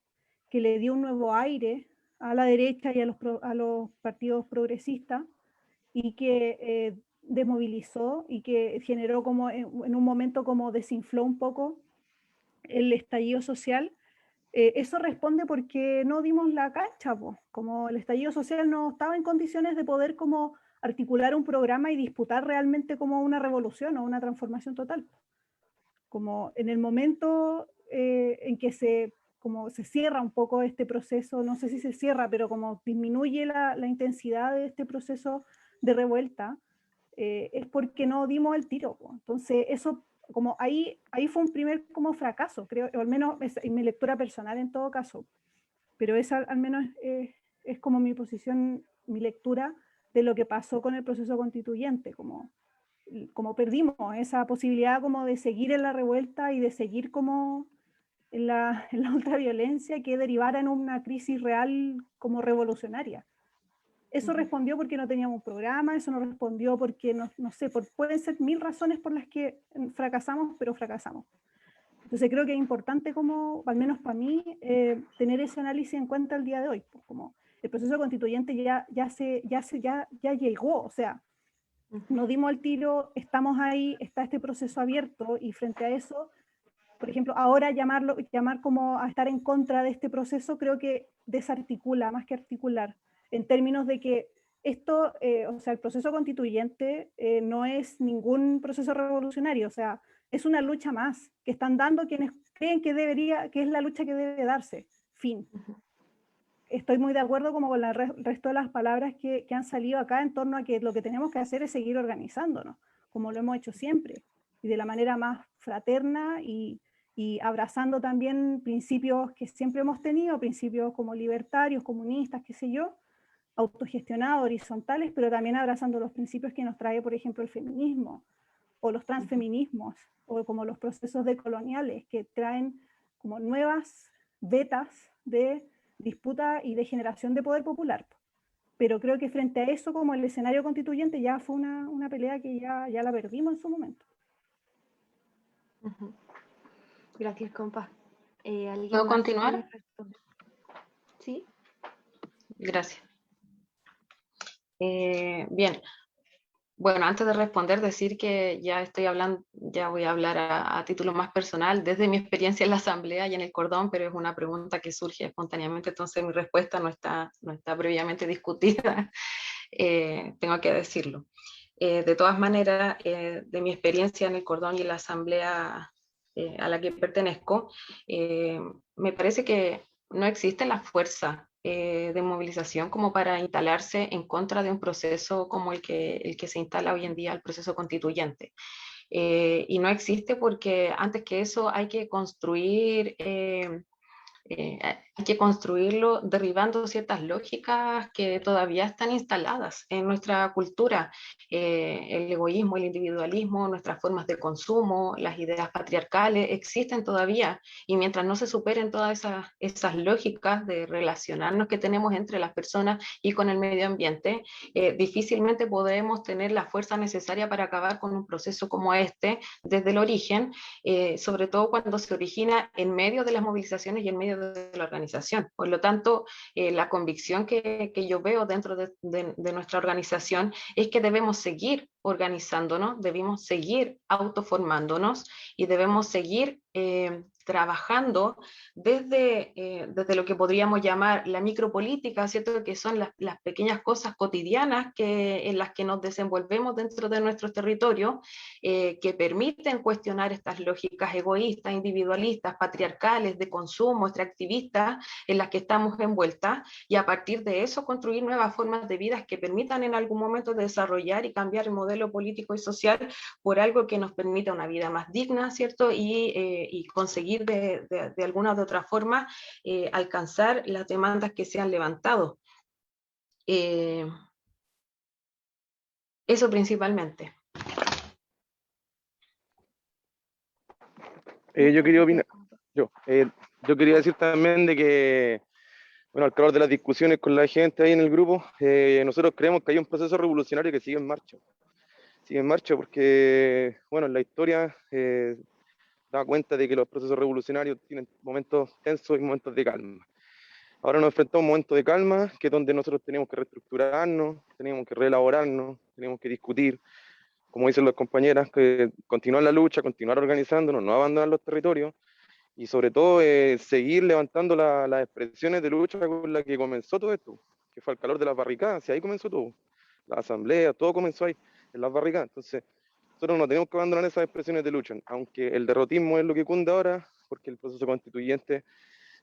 que le dio un nuevo aire a la derecha y a los partidos progresistas y que desmovilizó y que generó como en un momento como desinfló un poco el estallido social, eso responde porque no dimos la cancha, po. Como el estallido social no estaba en condiciones de poder como articular un programa y disputar realmente como una revolución o una transformación total. Como en el momento en que como se cierra un poco este proceso, no sé si se cierra, pero como disminuye la intensidad de este proceso de revuelta, es porque no dimos el tiro. Po. Entonces, eso, como ahí fue un primer como fracaso, creo, o al menos en mi lectura personal en todo caso, pero esa al menos es como mi posición, mi lectura de lo que pasó con el proceso constituyente, como perdimos esa posibilidad como de seguir en la revuelta y de seguir como en la ultraviolencia que derivara en una crisis real como revolucionaria. Eso respondió porque no teníamos un programa, eso no respondió porque, no sé, pueden ser 1000 razones por las que fracasamos, pero fracasamos. Entonces creo que es importante como, al menos para mí, tener ese análisis en cuenta el día de hoy, pues como el proceso constituyente ya llegó, o sea, nos dimos el tiro, estamos ahí, está este proceso abierto y frente a eso, por ejemplo, ahora llamar como a estar en contra de este proceso creo que desarticula más que articular, en términos de que esto, o sea, el proceso constituyente no es ningún proceso revolucionario, o sea, es una lucha más que están dando quienes creen que es la lucha que debe darse. Fin. Estoy muy de acuerdo como con el resto de las palabras que han salido acá en torno a que lo que tenemos que hacer es seguir organizándonos, como lo hemos hecho siempre, y de la manera más fraterna y abrazando también principios que siempre hemos tenido, principios como libertarios, comunistas, qué sé yo, autogestionados, horizontales, pero también abrazando los principios que nos trae, por ejemplo, el feminismo, o los transfeminismos, o como los procesos decoloniales, que traen como nuevas vetas de disputa y de generación de poder popular. Pero creo que frente a eso, como el escenario constituyente, ya fue una pelea que ya la perdimos en su momento. Gracias, compa. ¿Puedo continuar? Sí. Gracias. Bien. Bueno, antes de responder, decir que ya voy a hablar a título más personal desde mi experiencia en la Asamblea y en el Cordón, pero es una pregunta que surge espontáneamente, entonces mi respuesta no está previamente discutida, tengo que decirlo. De todas maneras, de mi experiencia en el Cordón y en la Asamblea a la que pertenezco, me parece que no existe la fuerza de movilización como para instalarse en contra de un proceso como el que se instala hoy en día, el proceso constituyente. Y no existe porque antes que eso hay que construir hay que construirlo derribando ciertas lógicas que todavía están instaladas en nuestra cultura, el egoísmo, el individualismo, nuestras formas de consumo, las ideas patriarcales existen todavía, y mientras no se superen todas esas lógicas de relacionarnos que tenemos entre las personas y con el medio ambiente, difícilmente podemos tener la fuerza necesaria para acabar con un proceso como este desde el origen, sobre todo cuando se origina en medio de las movilizaciones y en medio años de la organización. Por lo tanto, la convicción que yo veo dentro de nuestra organización es que debemos seguir organizándonos, debemos seguir autoformándonos y debemos seguir trabajando desde lo que podríamos llamar la micropolítica, ¿cierto? Que son las pequeñas cosas cotidianas en las que nos desenvolvemos dentro de nuestros territorios, que permiten cuestionar estas lógicas egoístas, individualistas, patriarcales, de consumo, extractivistas, en las que estamos envueltas, y a partir de eso construir nuevas formas de vida que permitan en algún momento desarrollar y cambiar el modelo político y social por algo que nos permita una vida más digna, ¿cierto? Y conseguir de alguna u otra forma alcanzar las demandas que se han levantado. Eso principalmente. Yo quería opinar, yo quería decir también de que, bueno, al calor de las discusiones con la gente ahí en el grupo, nosotros creemos que hay un proceso revolucionario que sigue en marcha. Sigue en marcha porque, bueno, en la historia da cuenta de que los procesos revolucionarios tienen momentos tensos y momentos de calma. Ahora nos enfrentamos a un momento de calma, que es donde nosotros tenemos que reestructurarnos, tenemos que reelaborarnos, tenemos que discutir, como dicen las compañeras, que continuar la lucha, continuar organizándonos, no abandonar los territorios, y sobre todo seguir levantando las expresiones de lucha con la que comenzó todo esto, que fue al calor de las barricadas, y ahí comenzó todo, la asamblea, todo comenzó ahí, en las barricadas. Entonces, nosotros no tenemos que abandonar esas expresiones de lucha, aunque el derrotismo es lo que cunde ahora, porque el proceso constituyente,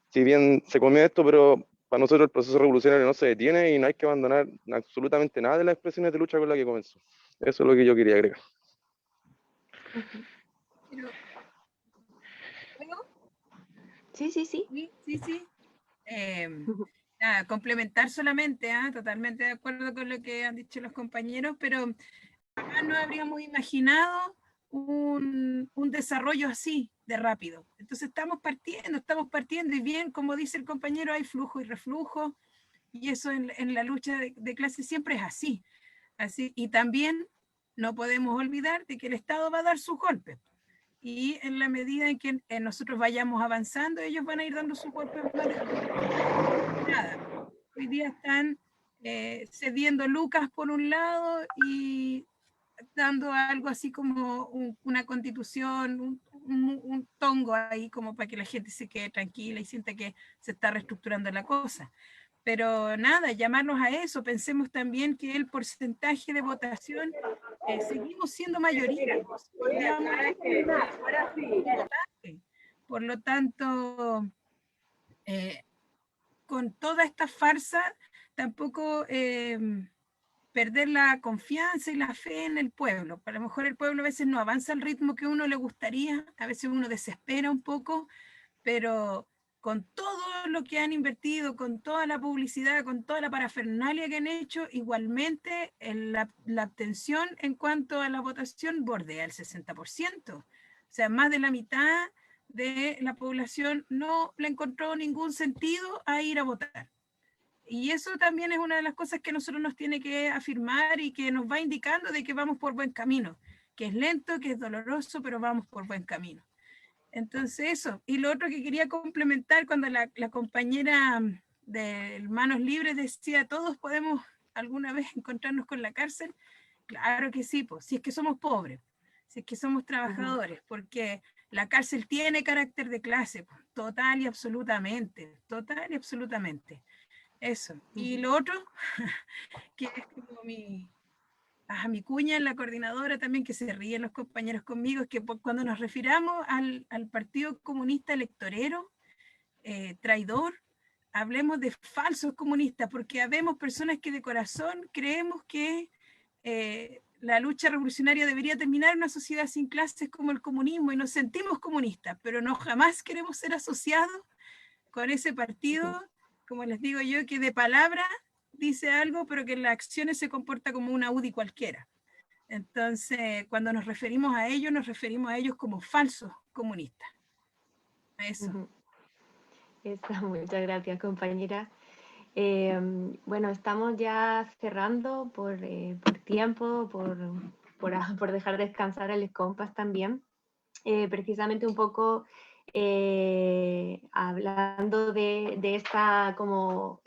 si bien se comió esto, pero para nosotros el proceso revolucionario no se detiene y no hay que abandonar absolutamente nada de las expresiones de lucha con la que comenzó. Eso es lo que yo quería agregar. Sí. Nada, complementar solamente, totalmente de acuerdo con lo que han dicho los compañeros, pero jamás no habríamos imaginado un desarrollo así de rápido. Entonces estamos partiendo y bien, como dice el compañero, hay flujo y reflujo, y eso en la lucha de clases siempre es así. Y también no podemos olvidar de que el Estado va a dar sus golpes. Y en la medida en que nosotros vayamos avanzando, ellos van a ir dando sus golpes más nada. Hoy día están cediendo lucas por un lado y dando algo así como una constitución, un tongo ahí como para que la gente se quede tranquila y sienta que se está reestructurando la cosa. Pero nada, llamarnos a eso, pensemos también que el porcentaje de votación, seguimos siendo mayoría. Por lo tanto, con toda esta farsa, tampoco perder la confianza y la fe en el pueblo. A lo mejor el pueblo a veces no avanza al ritmo que uno le gustaría, a veces uno desespera un poco, pero con todo lo que han invertido, con toda la publicidad, con toda la parafernalia que han hecho, igualmente la abstención en cuanto a la votación bordea el 60%. O sea, más de la mitad de la población no le encontró ningún sentido a ir a votar. Y eso también es una de las cosas que a nosotros nos tiene que afirmar y que nos va indicando de que vamos por buen camino, que es lento, que es doloroso, pero vamos por buen camino. Entonces eso. Y lo otro que quería complementar, cuando la compañera de Manos Libres decía, todos podemos alguna vez encontrarnos con la cárcel. Claro que sí, pues, si es que somos pobres, si es que somos trabajadores, porque la cárcel tiene carácter de clase, pues, total y absolutamente. Eso. Y lo otro, que es como mi cuña en la coordinadora también, que se ríen los compañeros conmigo, es que cuando nos refiramos al Partido Comunista electorero, traidor, hablemos de falsos comunistas, porque habemos personas que de corazón creemos que la lucha revolucionaria debería terminar en una sociedad sin clases como el comunismo, y nos sentimos comunistas, pero no jamás queremos ser asociados con ese partido, como les digo yo, que de palabra dice algo, pero que en las acciones se comporta como una UDI cualquiera. Entonces, cuando nos referimos a ellos como falsos comunistas. A eso. Muchas gracias, compañera. Bueno, estamos ya cerrando por tiempo, por dejar descansar a los compas también. Precisamente un poco hablando de esta como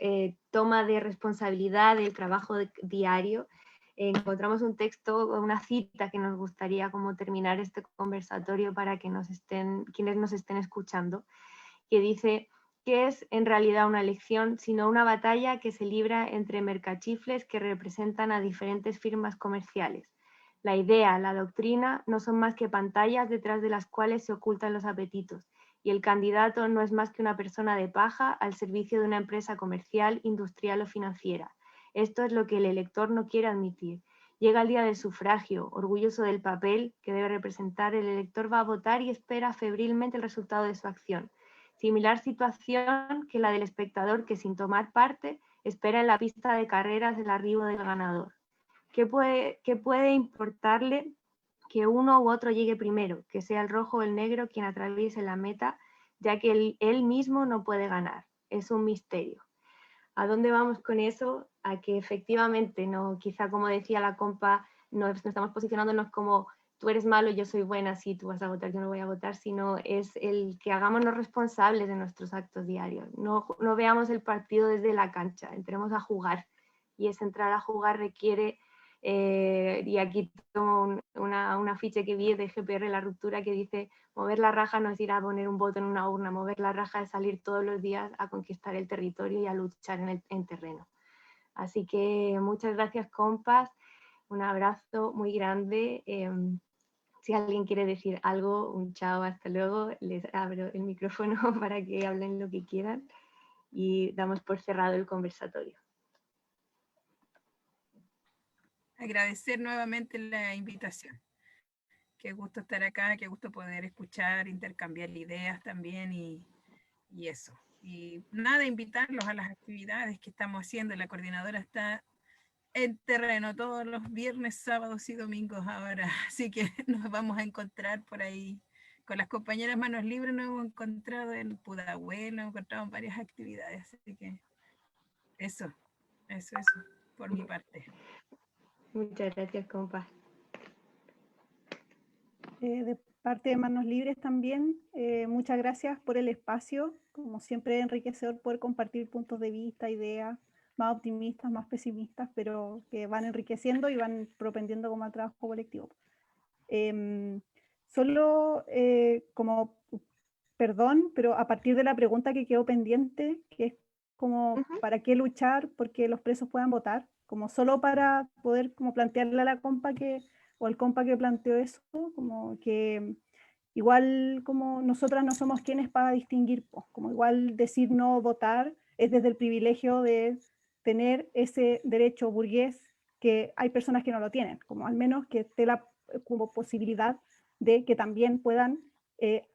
toma de responsabilidad del trabajo diario, encontramos un texto, una cita que nos gustaría como terminar este conversatorio para que quienes nos estén escuchando, que dice: ¿qué es en realidad una elección sino una batalla que se libra entre mercachifles que representan a diferentes firmas comerciales? La idea, la doctrina no son más que pantallas detrás de las cuales se ocultan los apetitos, y el candidato no es más que una persona de paja al servicio de una empresa comercial, industrial o financiera. Esto es lo que el elector no quiere admitir. Llega el día del sufragio, orgulloso del papel que debe representar, el elector va a votar y espera febrilmente el resultado de su acción. Similar situación que la del espectador que, sin tomar parte, espera en la pista de carreras el arribo del ganador. ¿Qué puede importarle que uno u otro llegue primero, que sea el rojo o el negro quien atraviese la meta, ya que él mismo no puede ganar? Es un misterio. ¿A dónde vamos con eso? A que efectivamente, no, quizá como decía la compa, no estamos posicionándonos como tú eres malo, yo soy buena, sí, tú vas a votar, yo no voy a votar, sino es el que hagámonos responsables de nuestros actos diarios. No veamos el partido desde la cancha, entremos a jugar. Y ese entrar a jugar requiere, y aquí tomo un afiche que vi de GPR La Ruptura que dice: mover la raja no es ir a poner un voto en una urna, mover la raja es salir todos los días a conquistar el territorio y a luchar en terreno. Así que muchas gracias, compas, un abrazo muy grande. Si alguien quiere decir algo, un chao, hasta luego, les abro el micrófono para que hablen lo que quieran y damos por cerrado el conversatorio. Agradecer nuevamente la invitación. Qué gusto estar acá, qué gusto poder escuchar, intercambiar ideas también y eso. Y nada, invitarlos a las actividades que estamos haciendo. La coordinadora está en terreno todos los viernes, sábados y domingos ahora, así que nos vamos a encontrar por ahí. Con las compañeras Manos Libres nos hemos encontrado en Pudahuel, nos hemos encontrado en varias actividades, así que eso, por mi parte. Muchas gracias, compa. De parte de Manos Libres también, muchas gracias por el espacio. Como siempre, enriquecedor poder compartir puntos de vista, ideas más optimistas, más pesimistas, pero que van enriqueciendo y van propendiendo como al trabajo colectivo. Solo como, perdón, pero a partir de la pregunta que quedó pendiente, que es como, ¿para qué luchar porque los presos puedan votar? Como solo para poder como plantearle a la compa o el compa que planteó eso, como que igual como nosotras no somos quienes para distinguir, pues, como igual decir no votar es desde el privilegio de tener ese derecho burgués que hay personas que no lo tienen, como al menos que esté la como posibilidad de que también puedan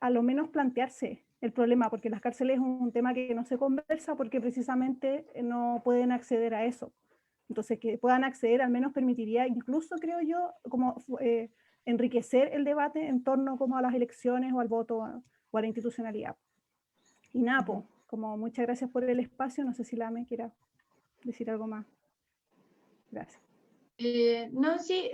a lo menos plantearse el problema, porque las cárceles es un tema que no se conversa porque precisamente no pueden acceder a eso. Entonces, que puedan acceder al menos permitiría, incluso creo yo, como enriquecer el debate en torno como a las elecciones o al voto o a la institucionalidad. Y nada, como muchas gracias por el espacio, no sé si la me quiera decir algo más. Gracias. No, sí,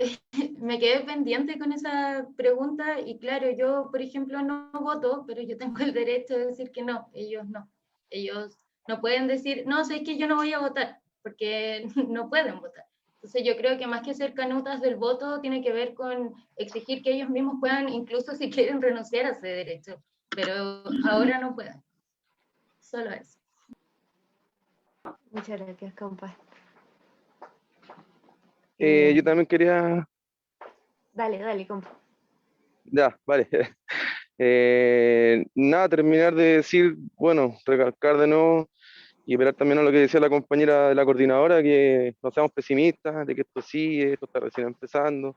me quedé pendiente con esa pregunta y claro, yo, por ejemplo, no voto, pero yo tengo el derecho de decir que no, ellos no. Ellos no pueden decir, no, sé que yo no voy a votar, porque no pueden votar. Entonces yo creo que más que ser canutas del voto, tiene que ver con exigir que ellos mismos puedan, incluso si quieren renunciar a ese derecho, pero ahora no pueden. Solo eso. Muchas gracias, compa. Yo también quería... Dale, compa. Ya, vale. Nada, terminar de decir, bueno, recalcar de nuevo y esperar también a lo que decía la compañera de la coordinadora, que no seamos pesimistas, de que esto sigue, esto está recién empezando,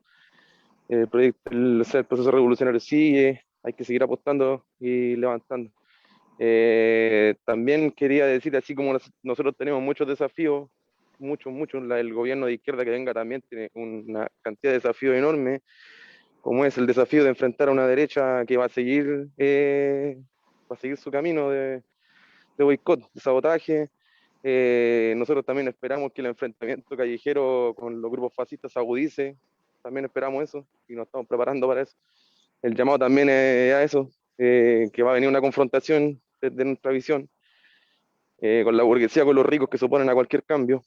el proceso revolucionario sigue, hay que seguir apostando y levantando. También quería decir, así como nosotros tenemos muchos desafíos, muchos, el gobierno de izquierda que venga también tiene una cantidad de desafíos enormes, como es el desafío de enfrentar a una derecha que va a seguir su camino de boicot, de sabotaje. Nosotros también esperamos que el enfrentamiento callejero con los grupos fascistas se agudice, también esperamos eso y nos estamos preparando para eso. El llamado también es a eso, que va a venir una confrontación desde nuestra visión, con la burguesía, con los ricos que se oponen a cualquier cambio.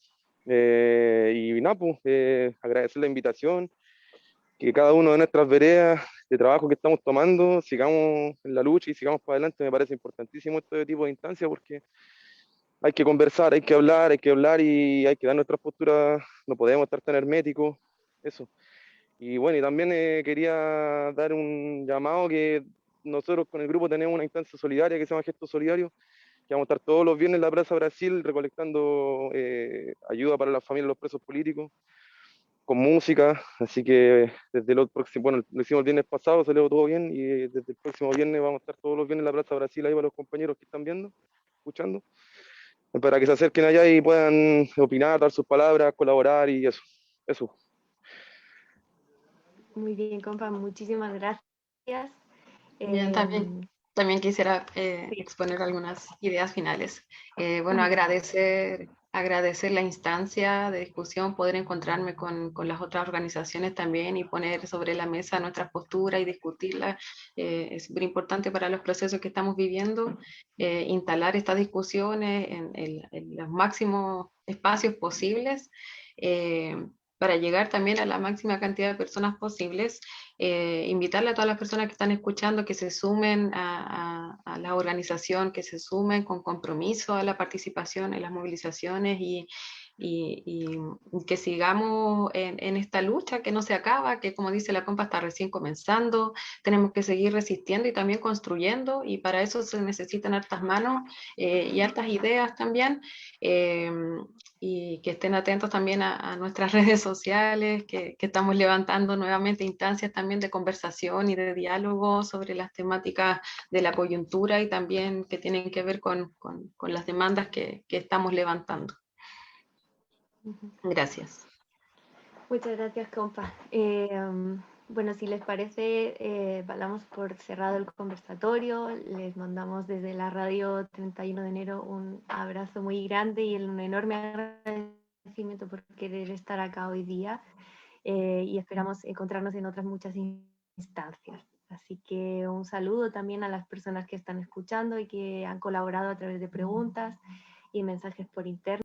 Y nada, pues, agradecer la invitación, que cada uno de nuestras veredas de trabajo que estamos tomando, sigamos en la lucha y sigamos para adelante. Me parece importantísimo este tipo de instancias porque hay que conversar, hay que hablar y hay que dar nuestras posturas, no podemos estar tan herméticos, eso. Y bueno, y también quería dar un llamado que nosotros con el grupo tenemos una instancia solidaria que se llama Gesto Solidario, que vamos a estar todos los viernes en la Plaza Brasil recolectando ayuda para las familias de los presos políticos, con música, así que desde el próximo, bueno, lo hicimos el viernes pasado, salió todo bien, y desde el próximo viernes vamos a estar todos los viernes en la Plaza Brasil ahí para los compañeros que están viendo, escuchando, para que se acerquen allá y puedan opinar, dar sus palabras, colaborar y eso. Muy bien, compa, muchísimas gracias. Bien, también quisiera Sí. exponer algunas ideas finales. Bueno, agradecer la instancia de discusión, poder encontrarme con las otras organizaciones también y poner sobre la mesa nuestras posturas y discutirlas. Es súper importante para los procesos que estamos viviendo, instalar estas discusiones en los máximos espacios posibles. Para llegar también a la máxima cantidad de personas posibles, invitarle a todas las personas que están escuchando que se sumen a la organización, que se sumen con compromiso a la participación en las movilizaciones y que sigamos en esta lucha que no se acaba, que como dice la compa está recién comenzando, tenemos que seguir resistiendo y también construyendo, y para eso se necesitan hartas manos y hartas ideas también. Y que estén atentos también a nuestras redes sociales, que estamos levantando nuevamente instancias también de conversación y de diálogo sobre las temáticas de la coyuntura y también que tienen que ver con las demandas que estamos levantando. Gracias. Muchas gracias, compa. Bueno, si les parece, damos por cerrado el conversatorio. Les mandamos desde la radio 31 de enero un abrazo muy grande y un enorme agradecimiento por querer estar acá hoy día. Y esperamos encontrarnos en otras muchas instancias. Así que un saludo también a las personas que están escuchando y que han colaborado a través de preguntas y mensajes por interno.